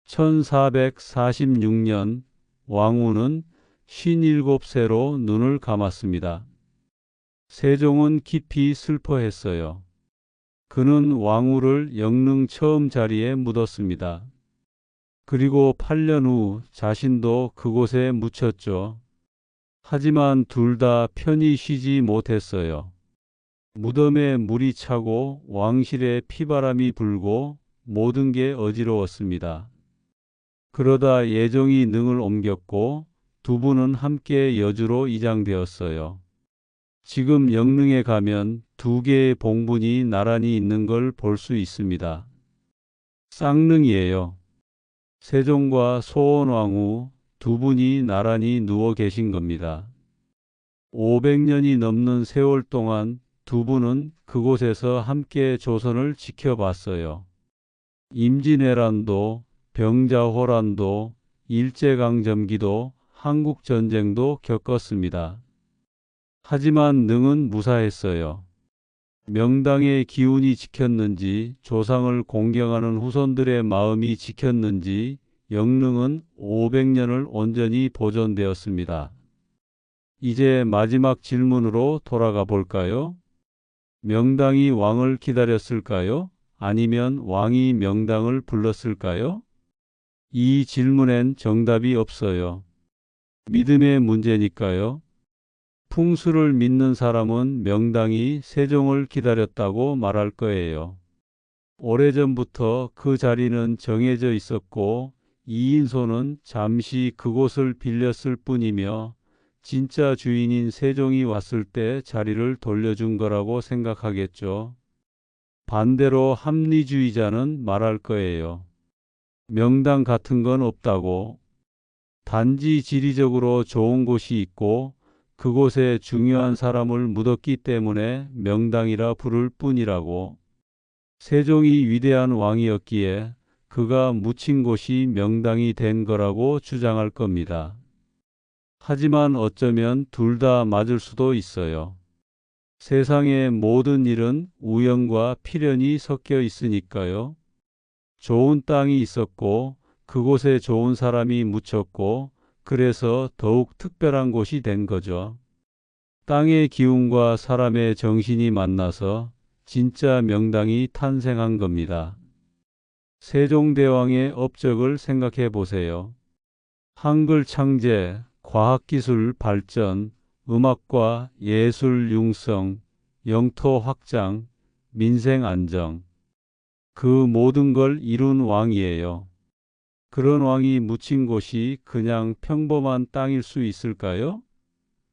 1446년 왕후는 57세로 눈을 감았습니다. 세종은 깊이 슬퍼했어요. 그는 왕후를 영릉 처음 자리에 묻었습니다. 그리고 8년 후 자신도 그곳에 묻혔죠. 하지만 둘 다 편히 쉬지 못했어요. 무덤에 물이 차고 왕실에 피바람이 불고 모든 게 어지러웠습니다. 그러다 예종이 능을 옮겼고 두 분은 함께 여주로 이장되었어요. 지금 영릉에 가면 두 개의 봉분이 나란히 있는 걸 볼 수 있습니다. 쌍릉이에요. 세종과 소원왕후 두 분이 나란히 누워 계신 겁니다. 500년이 넘는 세월 동안 두 분은 그곳에서 함께 조선을 지켜봤어요. 임진왜란도, 병자호란도, 일제강점기도, 한국전쟁도 겪었습니다. 하지만 능은 무사했어요. 명당의 기운이 지켰는지, 조상을 공경하는 후손들의 마음이 지켰는지 영릉은 500년을 온전히 보존되었습니다. 이제 마지막 질문으로 돌아가 볼까요? 명당이 왕을 기다렸을까요? 아니면 왕이 명당을 불렀을까요? 이 질문엔 정답이 없어요. 믿음의 문제니까요. 풍수를 믿는 사람은 명당이 세종을 기다렸다고 말할 거예요. 오래전부터 그 자리는 정해져 있었고 이인소는 잠시 그곳을 빌렸을 뿐이며 진짜 주인인 세종이 왔을 때 자리를 돌려준 거라고 생각하겠죠. 반대로 합리주의자는 말할 거예요. 명당 같은 건 없다고. 단지 지리적으로 좋은 곳이 있고 그곳에 중요한 사람을 묻었기 때문에 명당이라 부를 뿐이라고. 세종이 위대한 왕이었기에 그가 묻힌 곳이 명당이 된 거라고 주장할 겁니다. 하지만 어쩌면 둘 다 맞을 수도 있어요. 세상의 모든 일은 우연과 필연이 섞여 있으니까요. 좋은 땅이 있었고 그곳에 좋은 사람이 묻혔고 그래서 더욱 특별한 곳이 된 거죠. 땅의 기운과 사람의 정신이 만나서 진짜 명당이 탄생한 겁니다. 세종대왕의 업적을 생각해 보세요. 한글 창제, 과학기술 발전, 음악과 예술 융성, 영토 확장, 민생 안정. 그 모든 걸 이룬 왕이에요. 그런 왕이 묻힌 곳이 그냥 평범한 땅일 수 있을까요?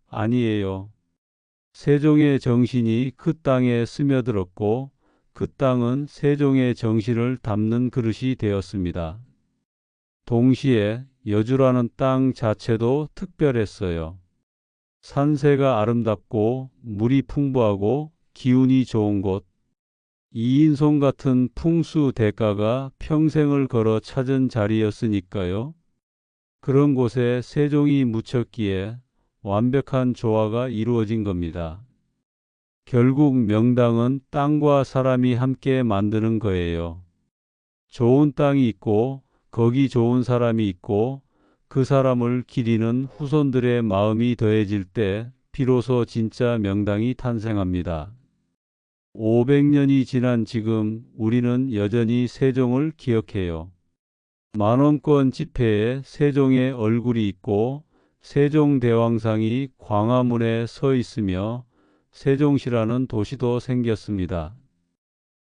아니에요. 세종의 정신이 그 땅에 스며들었고 그 땅은 세종의 정신을 담는 그릇이 되었습니다. 동시에 여주라는 땅 자체도 특별했어요. 산세가 아름답고 물이 풍부하고 기운이 좋은 곳. 이인송 같은 풍수 대가가 평생을 걸어 찾은 자리였으니까요. 그런 곳에 세종이 묻혔기에 완벽한 조화가 이루어진 겁니다. 결국 명당은 땅과 사람이 함께 만드는 거예요. 좋은 땅이 있고 거기 좋은 사람이 있고 그 사람을 기리는 후손들의 마음이 더해질 때 비로소 진짜 명당이 탄생합니다. 500년이 지난 지금 우리는 여전히 세종을 기억해요. 만원권 지폐에 세종의 얼굴이 있고 세종대왕상이 광화문에 서 있으며 세종시라는 도시도 생겼습니다.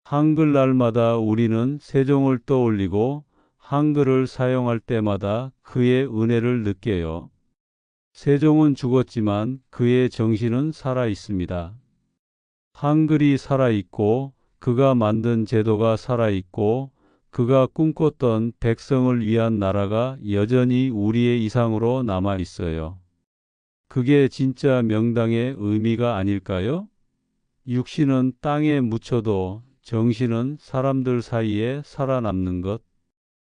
한글날마다 우리는 세종을 떠올리고 한글을 사용할 때마다 그의 은혜를 느껴요. 세종은 죽었지만 그의 정신은 살아 있습니다. 한글이 살아 있고 그가 만든 제도가 살아 있고 그가 꿈꿨던 백성을 위한 나라가 여전히 우리의 이상으로 남아 있어요. 그게 진짜 명당의 의미가 아닐까요? 육신은 땅에 묻혀도 정신은 사람들 사이에 살아남는 것.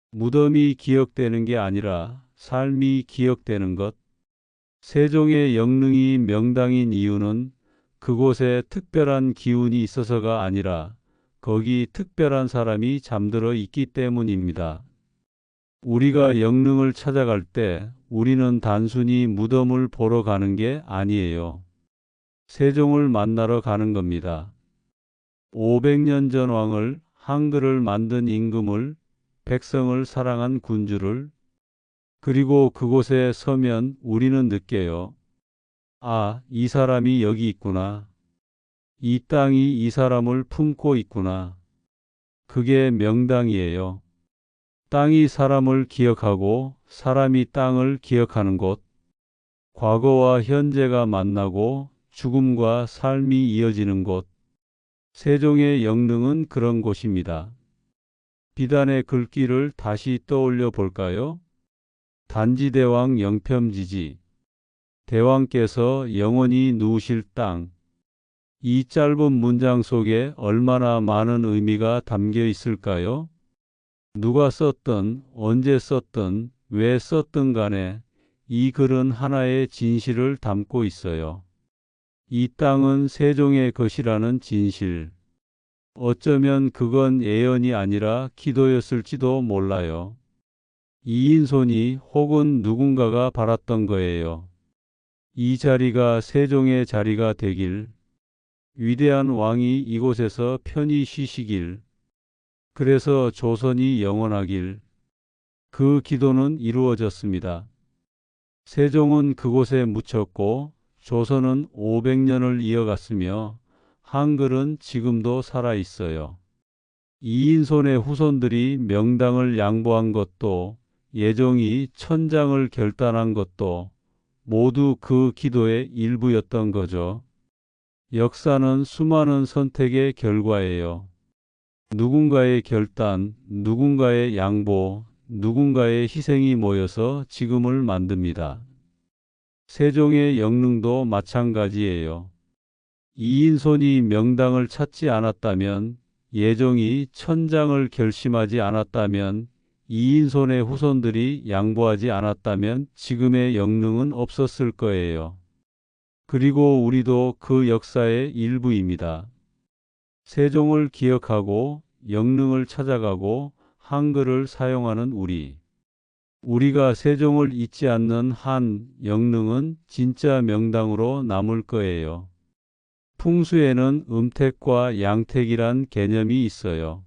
무덤이 기억되는 게 아니라 삶이 기억되는 것. 세종의 영릉이 명당인 이유는 그곳에 특별한 기운이 있어서가 아니라 거기 특별한 사람이 잠들어 있기 때문입니다. 우리가 영릉을 찾아갈 때 우리는 단순히 무덤을 보러 가는 게 아니에요. 세종을 만나러 가는 겁니다. 500년 전 왕을, 한글을 만든 임금을, 백성을 사랑한 군주를, 그리고 그곳에 서면 우리는 느껴요. 아, 이 사람이 여기 있구나. 이 땅이 이 사람을 품고 있구나. 그게 명당이에요. 땅이 사람을 기억하고 사람이 땅을 기억하는 곳. 과거와 현재가 만나고 죽음과 삶이 이어지는 곳. 세종의 영릉은 그런 곳입니다. 비단의 글귀를 다시 떠올려 볼까요? 단지대왕 영평지지. 대왕께서 영원히 누우실 땅. 이 짧은 문장 속에 얼마나 많은 의미가 담겨 있을까요? 누가 썼든 언제 썼든 왜 썼든 간에 이 글은 하나의 진실을 담고 있어요. 이 땅은 세종의 것이라는 진실. 어쩌면 그건 예언이 아니라 기도였을지도 몰라요. 이인손이 혹은 누군가가 바랐던 거예요. 이 자리가 세종의 자리가 되길, 위대한 왕이 이곳에서 편히 쉬시길, 그래서 조선이 영원하길. 그 기도는 이루어졌습니다. 세종은 그곳에 묻혔고 조선은 500년을 이어갔으며 한글은 지금도 살아 있어요. 이인손의 후손들이 명당을 양보한 것도 예종이 천장을 결단한 것도 모두 그 기도의 일부였던 거죠. 역사는 수많은 선택의 결과예요. 누군가의 결단, 누군가의 양보, 누군가의 희생이 모여서 지금을 만듭니다. 세종의 영릉도 마찬가지예요. 이인손이 명당을 찾지 않았다면, 예종이 천장을 결심하지 않았다면, 이인손의 후손들이 양보하지 않았다면 지금의 영릉은 없었을 거예요. 그리고 우리도 그 역사의 일부입니다. 세종을 기억하고 영릉을 찾아가고 한글을 사용하는 우리. 우리가 세종을 잊지 않는 한 영릉은 진짜 명당으로 남을 거예요. 풍수에는 음택과 양택이란 개념이 있어요.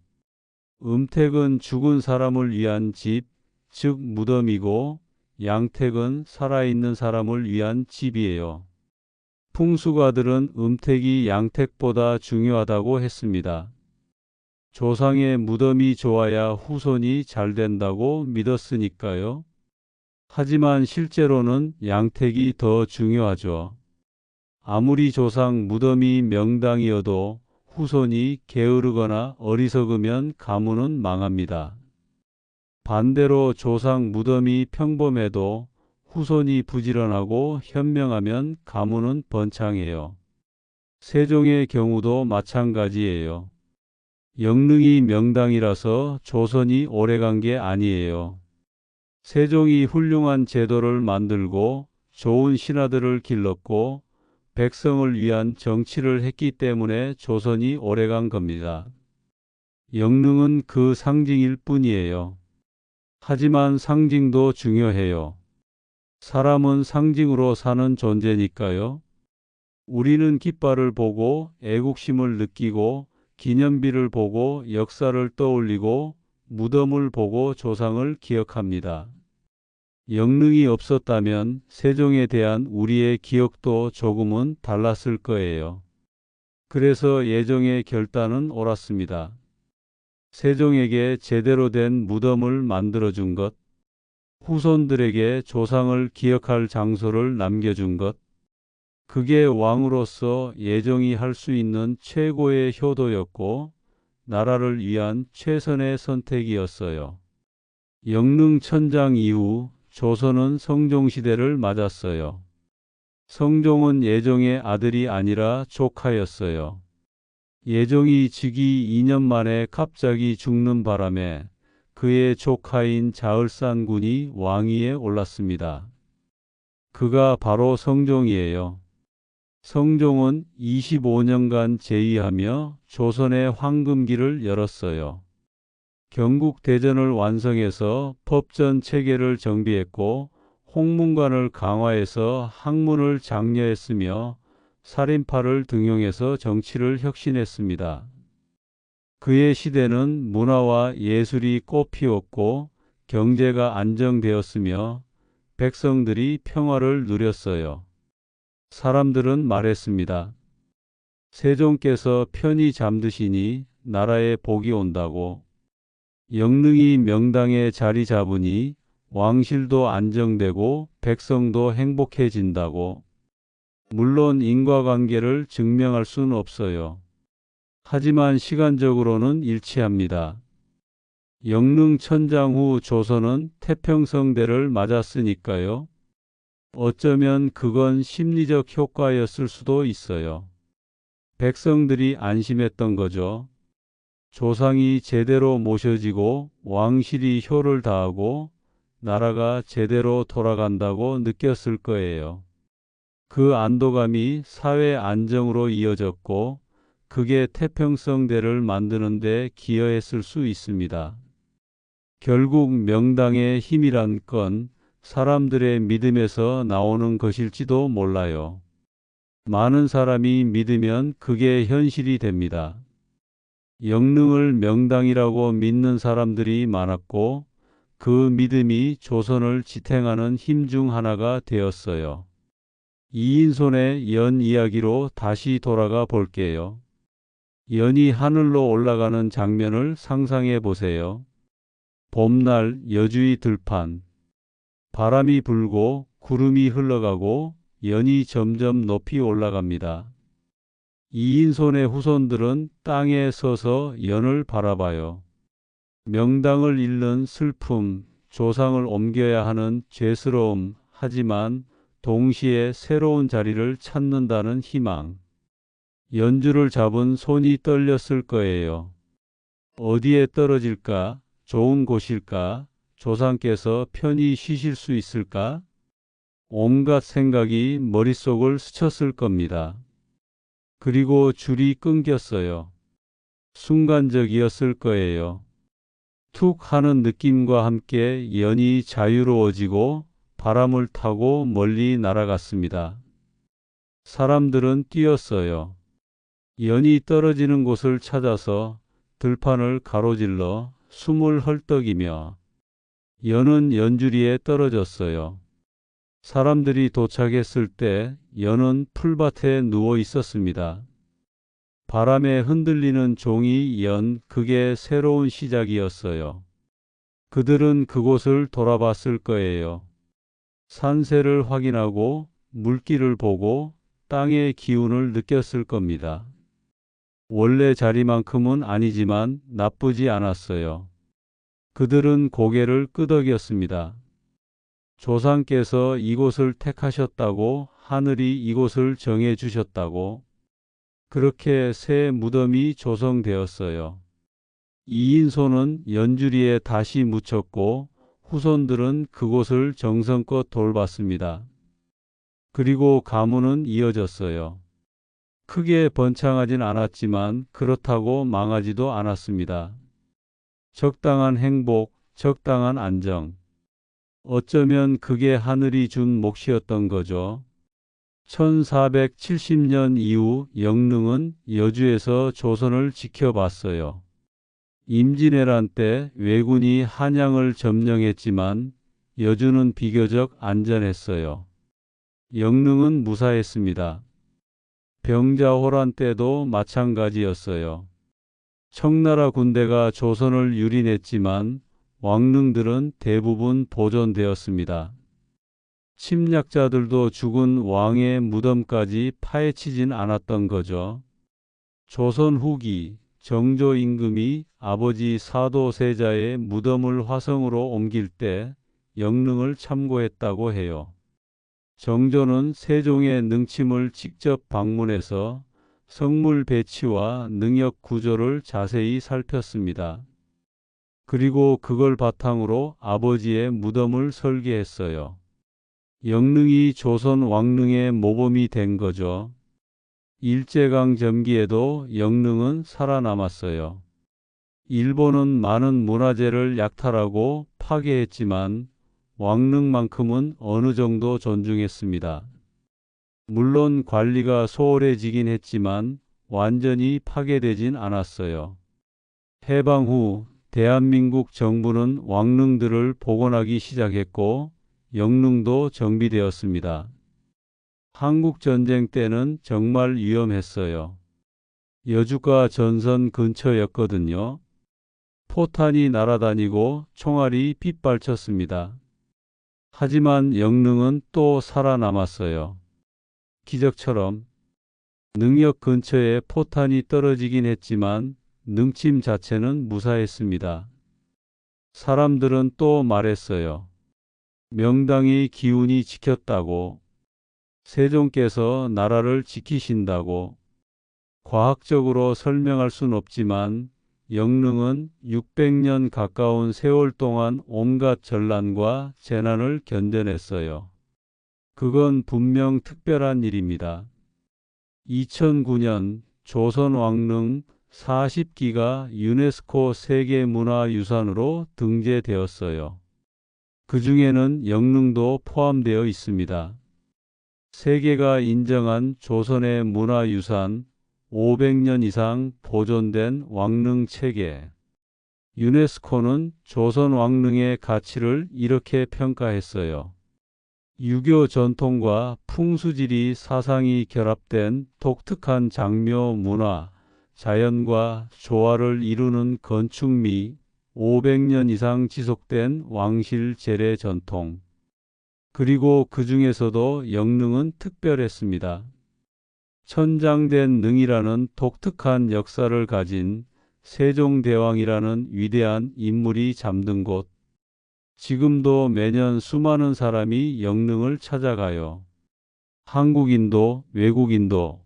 음택은 죽은 사람을 위한 집, 즉 무덤이고 양택은 살아있는 사람을 위한 집이에요. 풍수가들은 음택이 양택보다 중요하다고 했습니다. 조상의 무덤이 좋아야 후손이 잘 된다고 믿었으니까요. 하지만 실제로는 양택이 더 중요하죠. 아무리 조상 무덤이 명당이어도 후손이 게으르거나 어리석으면 가문은 망합니다. 반대로 조상 무덤이 평범해도 후손이 부지런하고 현명하면 가문은 번창해요. 세종의 경우도 마찬가지예요. 영릉이 명당이라서 조선이 오래간 게 아니에요. 세종이 훌륭한 제도를 만들고 좋은 신하들을 길렀고 백성을 위한 정치를 했기 때문에 조선이 오래간 겁니다. 영릉은 그 상징일 뿐이에요. 하지만 상징도 중요해요. 사람은 상징으로 사는 존재니까요. 우리는 깃발을 보고 애국심을 느끼고 기념비를 보고 역사를 떠올리고 무덤을 보고 조상을 기억합니다. 영릉이 없었다면 세종에 대한 우리의 기억도 조금은 달랐을 거예요. 그래서 예종의 결단은 옳았습니다. 세종에게 제대로 된 무덤을 만들어준 것, 후손들에게 조상을 기억할 장소를 남겨준 것, 그게 왕으로서 예종이 할 수 있는 최고의 효도였고 나라를 위한 최선의 선택이었어요. 영릉천장 이후 조선은 성종시대를 맞았어요. 성종은 예종의 아들이 아니라 조카였어요. 예종이 즉위 2년 만에 갑자기 죽는 바람에 그의 조카인 자을산군이 왕위에 올랐습니다. 그가 바로 성종이에요. 성종은 25년간 재위하며 조선의 황금기를 열었어요. 경국대전을 완성해서 법전 체계를 정비했고 홍문관을 강화해서 학문을 장려했으며 살인파를 등용해서 정치를 혁신했습니다. 그의 시대는 문화와 예술이 꽃피웠고 경제가 안정되었으며 백성들이 평화를 누렸어요. 사람들은 말했습니다. 세종께서 편히 잠드시니 나라에 복이 온다고. 영릉이 명당에 자리 잡으니 왕실도 안정되고 백성도 행복해진다고. 물론 인과관계를 증명할 수는 없어요. 하지만 시간적으로는 일치합니다. 영릉천장 후 조선은 태평성대를 맞았으니까요. 어쩌면 그건 심리적 효과였을 수도 있어요. 백성들이 안심했던 거죠. 조상이 제대로 모셔지고 왕실이 효를 다하고 나라가 제대로 돌아간다고 느꼈을 거예요. 그 안도감이 사회 안정으로 이어졌고 그게 태평성대를 만드는 데 기여했을 수 있습니다. 결국 명당의 힘이란 건 사람들의 믿음에서 나오는 것일지도 몰라요. 많은 사람이 믿으면 그게 현실이 됩니다. 영릉을 명당이라고 믿는 사람들이 많았고 그 믿음이 조선을 지탱하는 힘 중 하나가 되었어요. 이인손의 연 이야기로 다시 돌아가 볼게요. 연이 하늘로 올라가는 장면을 상상해 보세요. 봄날 여주의 들판. 바람이 불고 구름이 흘러가고 연이 점점 높이 올라갑니다. 이인손의 후손들은 땅에 서서 연을 바라봐요. 명당을 잃는 슬픔, 조상을 옮겨야 하는 죄스러움, 하지만 동시에 새로운 자리를 찾는다는 희망. 연주를 잡은 손이 떨렸을 거예요. 어디에 떨어질까? 좋은 곳일까? 조상께서 편히 쉬실 수 있을까? 온갖 생각이 머릿속을 스쳤을 겁니다. 그리고 줄이 끊겼어요. 순간적이었을 거예요. 툭 하는 느낌과 함께 연이 자유로워지고 바람을 타고 멀리 날아갔습니다. 사람들은 뛰었어요. 연이 떨어지는 곳을 찾아서 들판을 가로질러 숨을 헐떡이며 연은 연주리에 떨어졌어요. 사람들이 도착했을 때 연은 풀밭에 누워 있었습니다. 바람에 흔들리는 종이 연, 그게 새로운 시작이었어요. 그들은 그곳을 돌아봤을 거예요. 산세를 확인하고 물길을 보고 땅의 기운을 느꼈을 겁니다. 원래 자리만큼은 아니지만 나쁘지 않았어요. 그들은 고개를 끄덕였습니다. 조상께서 이곳을 택하셨다고, 하늘이 이곳을 정해 주셨다고. 그렇게 새 무덤이 조성되었어요. 이인손은 연주리에 다시 묻혔고 후손들은 그곳을 정성껏 돌봤습니다. 그리고 가문은 이어졌어요. 크게 번창하진 않았지만 그렇다고 망하지도 않았습니다. 적당한 행복, 적당한 안정. 어쩌면 그게 하늘이 준 몫이었던 거죠. 1470년 이후 영릉은 여주에서 조선을 지켜봤어요. 임진왜란 때 왜군이 한양을 점령했지만 여주는 비교적 안전했어요. 영릉은 무사했습니다. 병자호란 때도 마찬가지였어요. 청나라 군대가 조선을 유린했지만 왕릉들은 대부분 보존되었습니다. 침략자들도 죽은 왕의 무덤까지 파헤치진 않았던 거죠. 조선 후기 정조 임금이 아버지 사도세자의 무덤을 화성으로 옮길 때 영릉을 참고했다고 해요. 정조는 세종의 능침을 직접 방문해서 성물 배치와 능력 구조를 자세히 살폈습니다. 그리고 그걸 바탕으로 아버지의 무덤을 설계했어요. 영릉이 조선 왕릉의 모범이 된 거죠. 일제강 점기에도 영릉은 살아남았어요. 일본은 많은 문화재를 약탈하고 파괴했지만 왕릉만큼은 어느 정도 존중했습니다. 물론 관리가 소홀해지긴 했지만 완전히 파괴되진 않았어요. 해방 후 대한민국 정부는 왕릉들을 복원하기 시작했고 영릉도 정비되었습니다. 한국전쟁 때는 정말 위험했어요. 여주가 전선 근처였거든요. 포탄이 날아다니고 총알이 빗발쳤습니다. 하지만 영릉은 또 살아남았어요. 기적처럼. 능력 근처에 포탄이 떨어지긴 했지만 능침 자체는 무사했습니다. 사람들은 또 말했어요. 명당의 기운이 지켰다고. 세종께서 나라를 지키신다고. 과학적으로 설명할 순 없지만 영릉은 600년 가까운 세월 동안 온갖 전란과 재난을 견뎌냈어요. 그건 분명 특별한 일입니다. 2009년 조선 왕릉 40기가 유네스코 세계문화유산으로 등재되었어요. 그 중에는 영릉도 포함되어 있습니다. 세계가 인정한 조선의 문화유산 500년 이상 보존된 왕릉 체계. 유네스코는 조선 왕릉의 가치를 이렇게 평가했어요. 유교 전통과 풍수지리 사상이 결합된 독특한 장묘 문화, 자연과 조화를 이루는 건축미, 500년 이상 지속된 왕실 제례 전통. 그리고 그 중에서도 영릉은 특별했습니다. 천장된 능이라는 독특한 역사를 가진 세종대왕이라는 위대한 인물이 잠든 곳. 지금도 매년 수많은 사람이 영릉을 찾아가요. 한국인도 외국인도.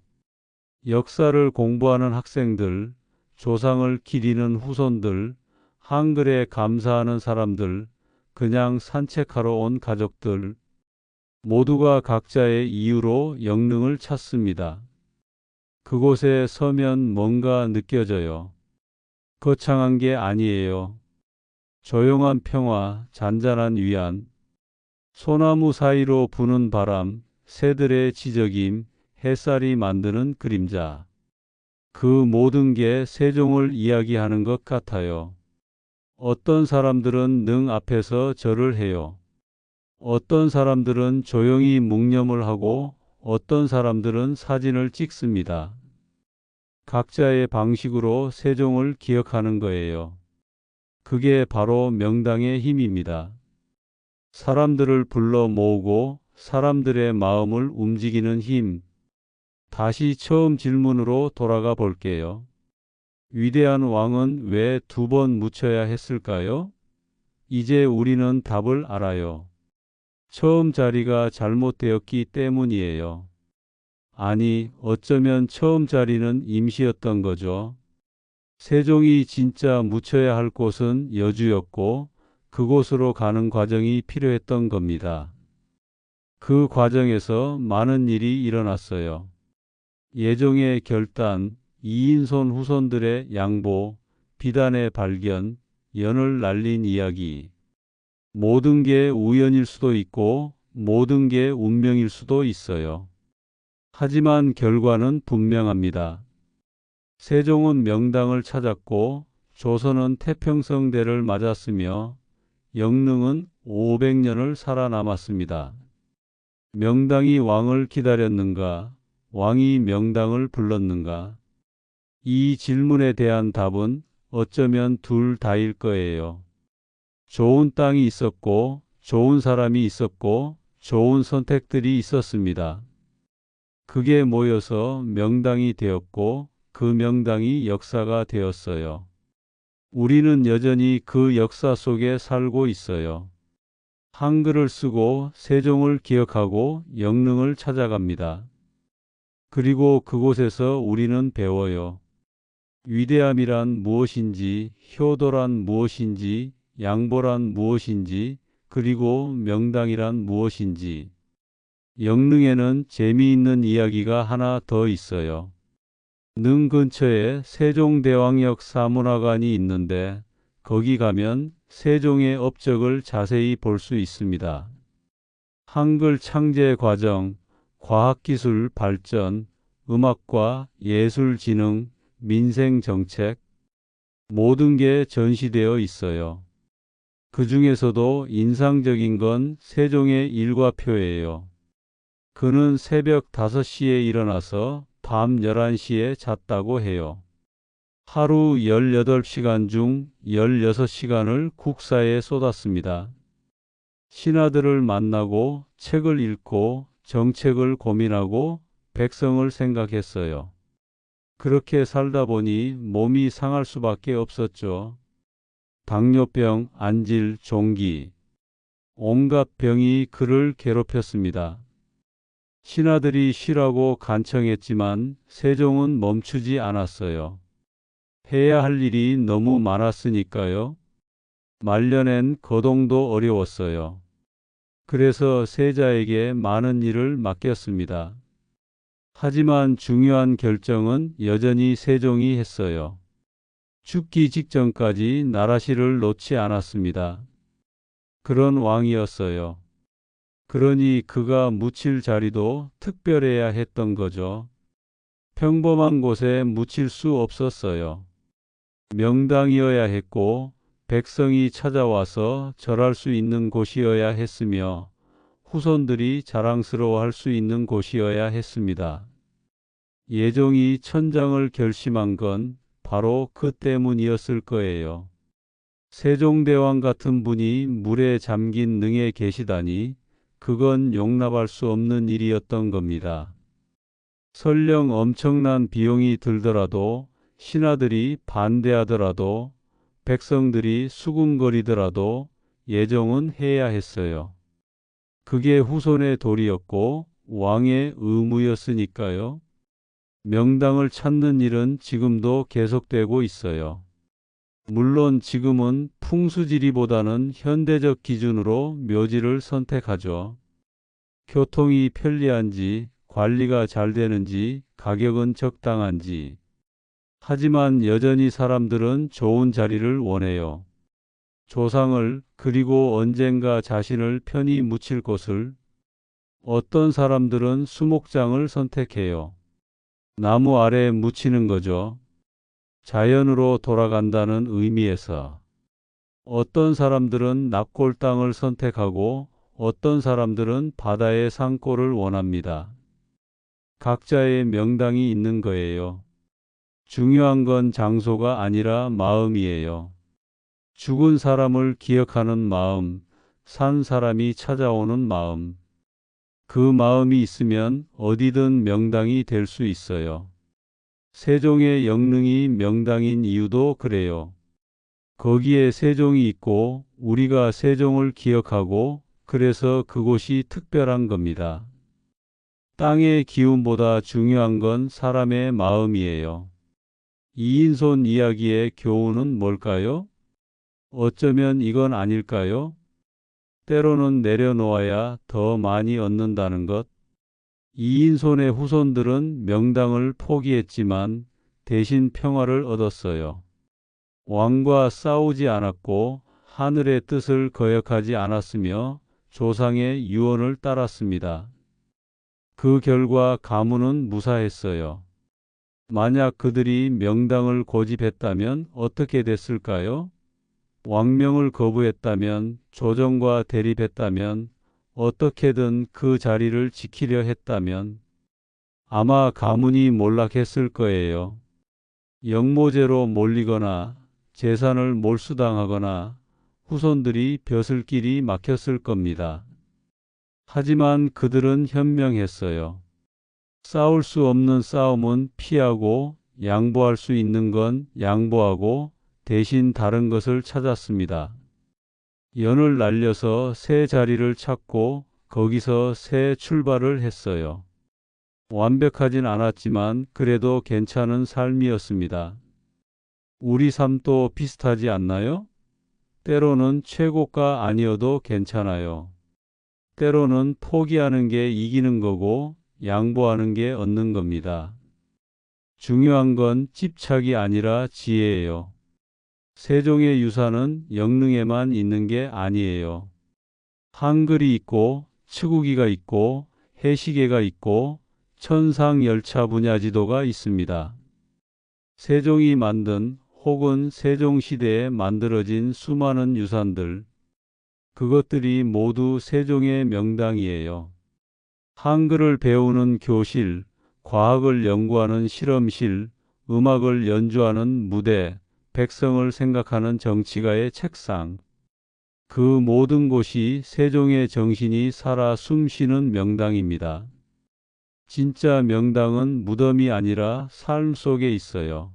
역사를 공부하는 학생들, 조상을 기리는 후손들, 한글에 감사하는 사람들, 그냥 산책하러 온 가족들. 모두가 각자의 이유로 영릉을 찾습니다. 그곳에 서면 뭔가 느껴져요. 거창한 게 아니에요. 조용한 평화, 잔잔한 위안. 소나무 사이로 부는 바람, 새들의 지저김, 햇살이 만드는 그림자. 그 모든 게 세종을 이야기하는 것 같아요. 어떤 사람들은 능 앞에서 절을 해요. 어떤 사람들은 조용히 묵념을 하고 어떤 사람들은 사진을 찍습니다. 각자의 방식으로 세종을 기억하는 거예요. 그게 바로 명당의 힘입니다. 사람들을 불러 모으고 사람들의 마음을 움직이는 힘. 다시 처음 질문으로 돌아가 볼게요. 위대한 왕은 왜 2번 묻혀야 했을까요? 이제 우리는 답을 알아요. 처음 자리가 잘못되었기 때문이에요. 아니, 어쩌면 처음 자리는 임시였던 거죠. 세종이 진짜 묻혀야 할 곳은 여주였고 그곳으로 가는 과정이 필요했던 겁니다. 그 과정에서 많은 일이 일어났어요. 예종의 결단, 이인손 후손들의 양보, 비단의 발견, 연을 날린 이야기. 모든 게 우연일 수도 있고 모든 게 운명일 수도 있어요. 하지만 결과는 분명합니다. 세종은 명당을 찾았고 조선은 태평성대를 맞았으며 영릉은 500년을 살아남았습니다. 명당이 왕을 기다렸는가? 왕이 명당을 불렀는가? 이 질문에 대한 답은 어쩌면 둘 다일 거예요. 좋은 땅이 있었고, 좋은 사람이 있었고, 좋은 선택들이 있었습니다. 그게 모여서 명당이 되었고, 그 명당이 역사가 되었어요. 우리는 여전히 그 역사 속에 살고 있어요. 한글을 쓰고 세종을 기억하고 영릉을 찾아갑니다. 그리고 그곳에서 우리는 배워요. 위대함이란 무엇인지, 효도란 무엇인지, 양보란 무엇인지, 그리고 명당이란 무엇인지. 영릉에는 재미있는 이야기가 하나 더 있어요. 능 근처에 세종대왕역 사문화관이 있는데 거기 가면 세종의 업적을 자세히 볼 수 있습니다. 한글 창제 과정, 과학기술 발전, 음악과 예술 진흥, 민생 정책, 모든 게 전시되어 있어요. 그 중에서도 인상적인 건 세종의 일과표예요. 그는 새벽 5시에 일어나서 밤 11시에 잤다고 해요. 하루 18시간 중 16시간을 국사에 쏟았습니다. 신하들을 만나고 책을 읽고 정책을 고민하고 백성을 생각했어요. 그렇게 살다 보니 몸이 상할 수밖에 없었죠. 당뇨병, 안질, 종기, 온갖 병이 그를 괴롭혔습니다. 신하들이 쉬라고 간청했지만 세종은 멈추지 않았어요. 해야 할 일이 너무 많았으니까요. 말년엔 거동도 어려웠어요. 그래서 세자에게 많은 일을 맡겼습니다. 하지만 중요한 결정은 여전히 세종이 했어요. 죽기 직전까지 나라실을 놓지 않았습니다. 그런 왕이었어요. 그러니 그가 묻힐 자리도 특별해야 했던 거죠. 평범한 곳에 묻힐 수 없었어요. 명당이어야 했고 백성이 찾아와서 절할 수 있는 곳이어야 했으며 후손들이 자랑스러워할 수 있는 곳이어야 했습니다. 예종이 천장을 결심한 건 바로 그 때문이었을 거예요. 세종대왕 같은 분이 물에 잠긴 능에 계시다니 그건 용납할 수 없는 일이었던 겁니다. 설령 엄청난 비용이 들더라도 신하들이 반대하더라도 백성들이 수군거리더라도 예종은 해야 했어요. 그게 후손의 도리였고 왕의 의무였으니까요. 명당을 찾는 일은 지금도 계속되고 있어요. 물론 지금은 풍수지리보다는 현대적 기준으로 묘지를 선택하죠. 교통이 편리한지, 관리가 잘 되는지, 가격은 적당한지. 하지만 여전히 사람들은 좋은 자리를 원해요. 조상을, 그리고 언젠가 자신을 편히 묻힐 곳을. 어떤 사람들은 수목장을 선택해요. 나무 아래 묻히는 거죠. 자연으로 돌아간다는 의미에서. 어떤 사람들은 납골 땅을 선택하고 어떤 사람들은 바다의 산골을 원합니다. 각자의 명당이 있는 거예요. 중요한 건 장소가 아니라 마음이에요. 죽은 사람을 기억하는 마음, 산 사람이 찾아오는 마음. 그 마음이 있으면 어디든 명당이 될 수 있어요. 세종의 영릉이 명당인 이유도 그래요. 거기에 세종이 있고 우리가 세종을 기억하고 그래서 그곳이 특별한 겁니다. 땅의 기운보다 중요한 건 사람의 마음이에요. 이인손 이야기의 교훈은 뭘까요? 어쩌면 이건 아닐까요? 때로는 내려놓아야 더 많이 얻는다는 것. 이인손의 후손들은 명당을 포기했지만 대신 평화를 얻었어요. 왕과 싸우지 않았고 하늘의 뜻을 거역하지 않았으며 조상의 유언을 따랐습니다. 그 결과 가문은 무사했어요. 만약 그들이 명당을 고집했다면 어떻게 됐을까요? 왕명을 거부했다면, 조정과 대립했다면, 어떻게든 그 자리를 지키려 했다면 아마 가문이 몰락했을 거예요. 영모제로 몰리거나 재산을 몰수당하거나 후손들이 벼슬길이 막혔을 겁니다. 하지만 그들은 현명했어요. 싸울 수 없는 싸움은 피하고 양보할 수 있는 건 양보하고 대신 다른 것을 찾았습니다. 연을 날려서 새 자리를 찾고 거기서 새 출발을 했어요. 완벽하진 않았지만 그래도 괜찮은 삶이었습니다. 우리 삶도 비슷하지 않나요? 때로는 최고가 아니어도 괜찮아요. 때로는 포기하는 게 이기는 거고 양보하는 게 얻는 겁니다. 중요한 건 집착이 아니라 지혜예요. 세종의 유산은 영릉에만 있는 게 아니에요. 한글이 있고 치구기가 있고 해시계가 있고 천상열차 분야지도가 있습니다. 세종이 만든 혹은 세종시대에 만들어진 수많은 유산들, 그것들이 모두 세종의 명당이에요. 한글을 배우는 교실, 과학을 연구하는 실험실, 음악을 연주하는 무대, 백성을 생각하는 정치가의 책상, 그 모든 곳이 세종의 정신이 살아 숨쉬는 명당입니다. 진짜 명당은 무덤이 아니라 삶 속에 있어요.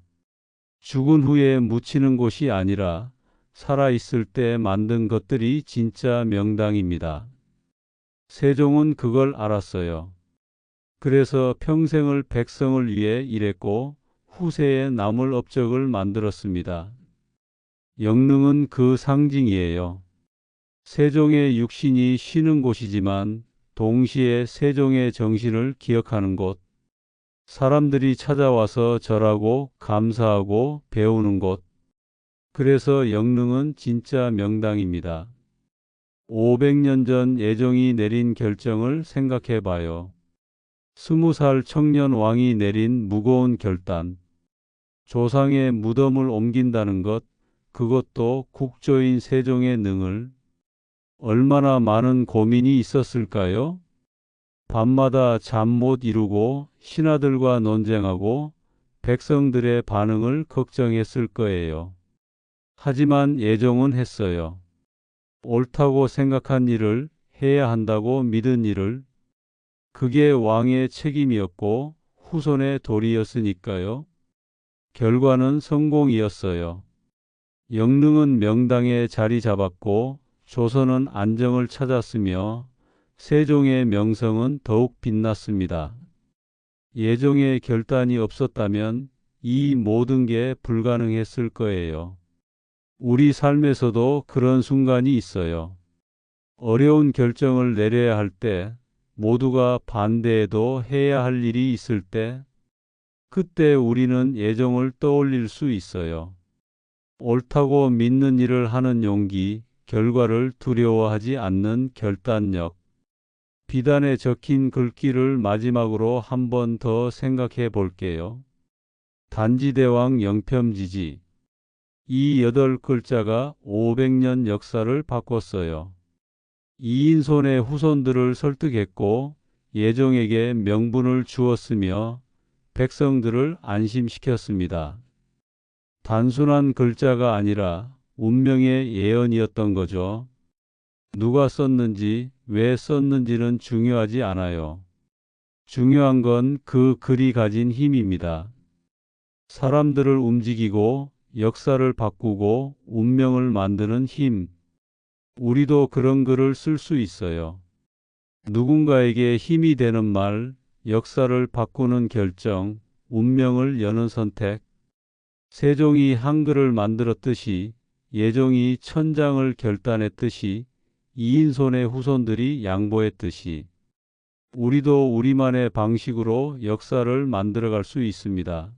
죽은 후에 묻히는 곳이 아니라 살아있을 때 만든 것들이 진짜 명당입니다. 세종은 그걸 알았어요. 그래서 평생을 백성을 위해 일했고 후세에 남을 업적을 만들었습니다. 영릉은 그 상징이에요. 세종의 육신이 쉬는 곳이지만 동시에 세종의 정신을 기억하는 곳, 사람들이 찾아와서 절하고 감사하고 배우는 곳. 그래서 영릉은 진짜 명당입니다. 500년 전 예종이 내린 결정을 생각해 봐요. 20살 청년 왕이 내린 무거운 결단. 조상의 무덤을 옮긴다는 것, 그것도 국조인 세종의 능을. 얼마나 많은 고민이 있었을까요? 밤마다 잠 못 이루고 신하들과 논쟁하고 백성들의 반응을 걱정했을 거예요. 하지만 예종은 했어요. 옳다고 생각한 일을 해야 한다고 믿은 일을. 그게 왕의 책임이었고 후손의 도리였으니까요. 결과는 성공이었어요. 영릉은 명당에 자리 잡았고 조선은 안정을 찾았으며 세종의 명성은 더욱 빛났습니다. 예종의 결단이 없었다면 이 모든 게 불가능했을 거예요. 우리 삶에서도 그런 순간이 있어요. 어려운 결정을 내려야 할 때, 모두가 반대해도 해야 할 일이 있을 때, 그때 우리는 예종을 떠올릴 수 있어요. 옳다고 믿는 일을 하는 용기, 결과를 두려워하지 않는 결단력. 비단에 적힌 글귀를 마지막으로 한 번 더 생각해 볼게요. 단지대왕 영평지지. 이 8글자가 500년 역사를 바꿨어요. 이인손의 후손들을 설득했고 예종에게 명분을 주었으며 백성들을 안심시켰습니다. 단순한 글자가 아니라 운명의 예언이었던 거죠. 누가 썼는지, 왜 썼는지는 중요하지 않아요. 중요한 건 그 글이 가진 힘입니다. 사람들을 움직이고 역사를 바꾸고 운명을 만드는 힘. 우리도 그런 글을 쓸 수 있어요. 누군가에게 힘이 되는 말, 역사를 바꾸는 결정, 운명을 여는 선택. 세종이 한글을 만들었듯이, 예종이 천장을 결단했듯이, 이인손의 후손들이 양보했듯이 우리도 우리만의 방식으로 역사를 만들어갈 수 있습니다.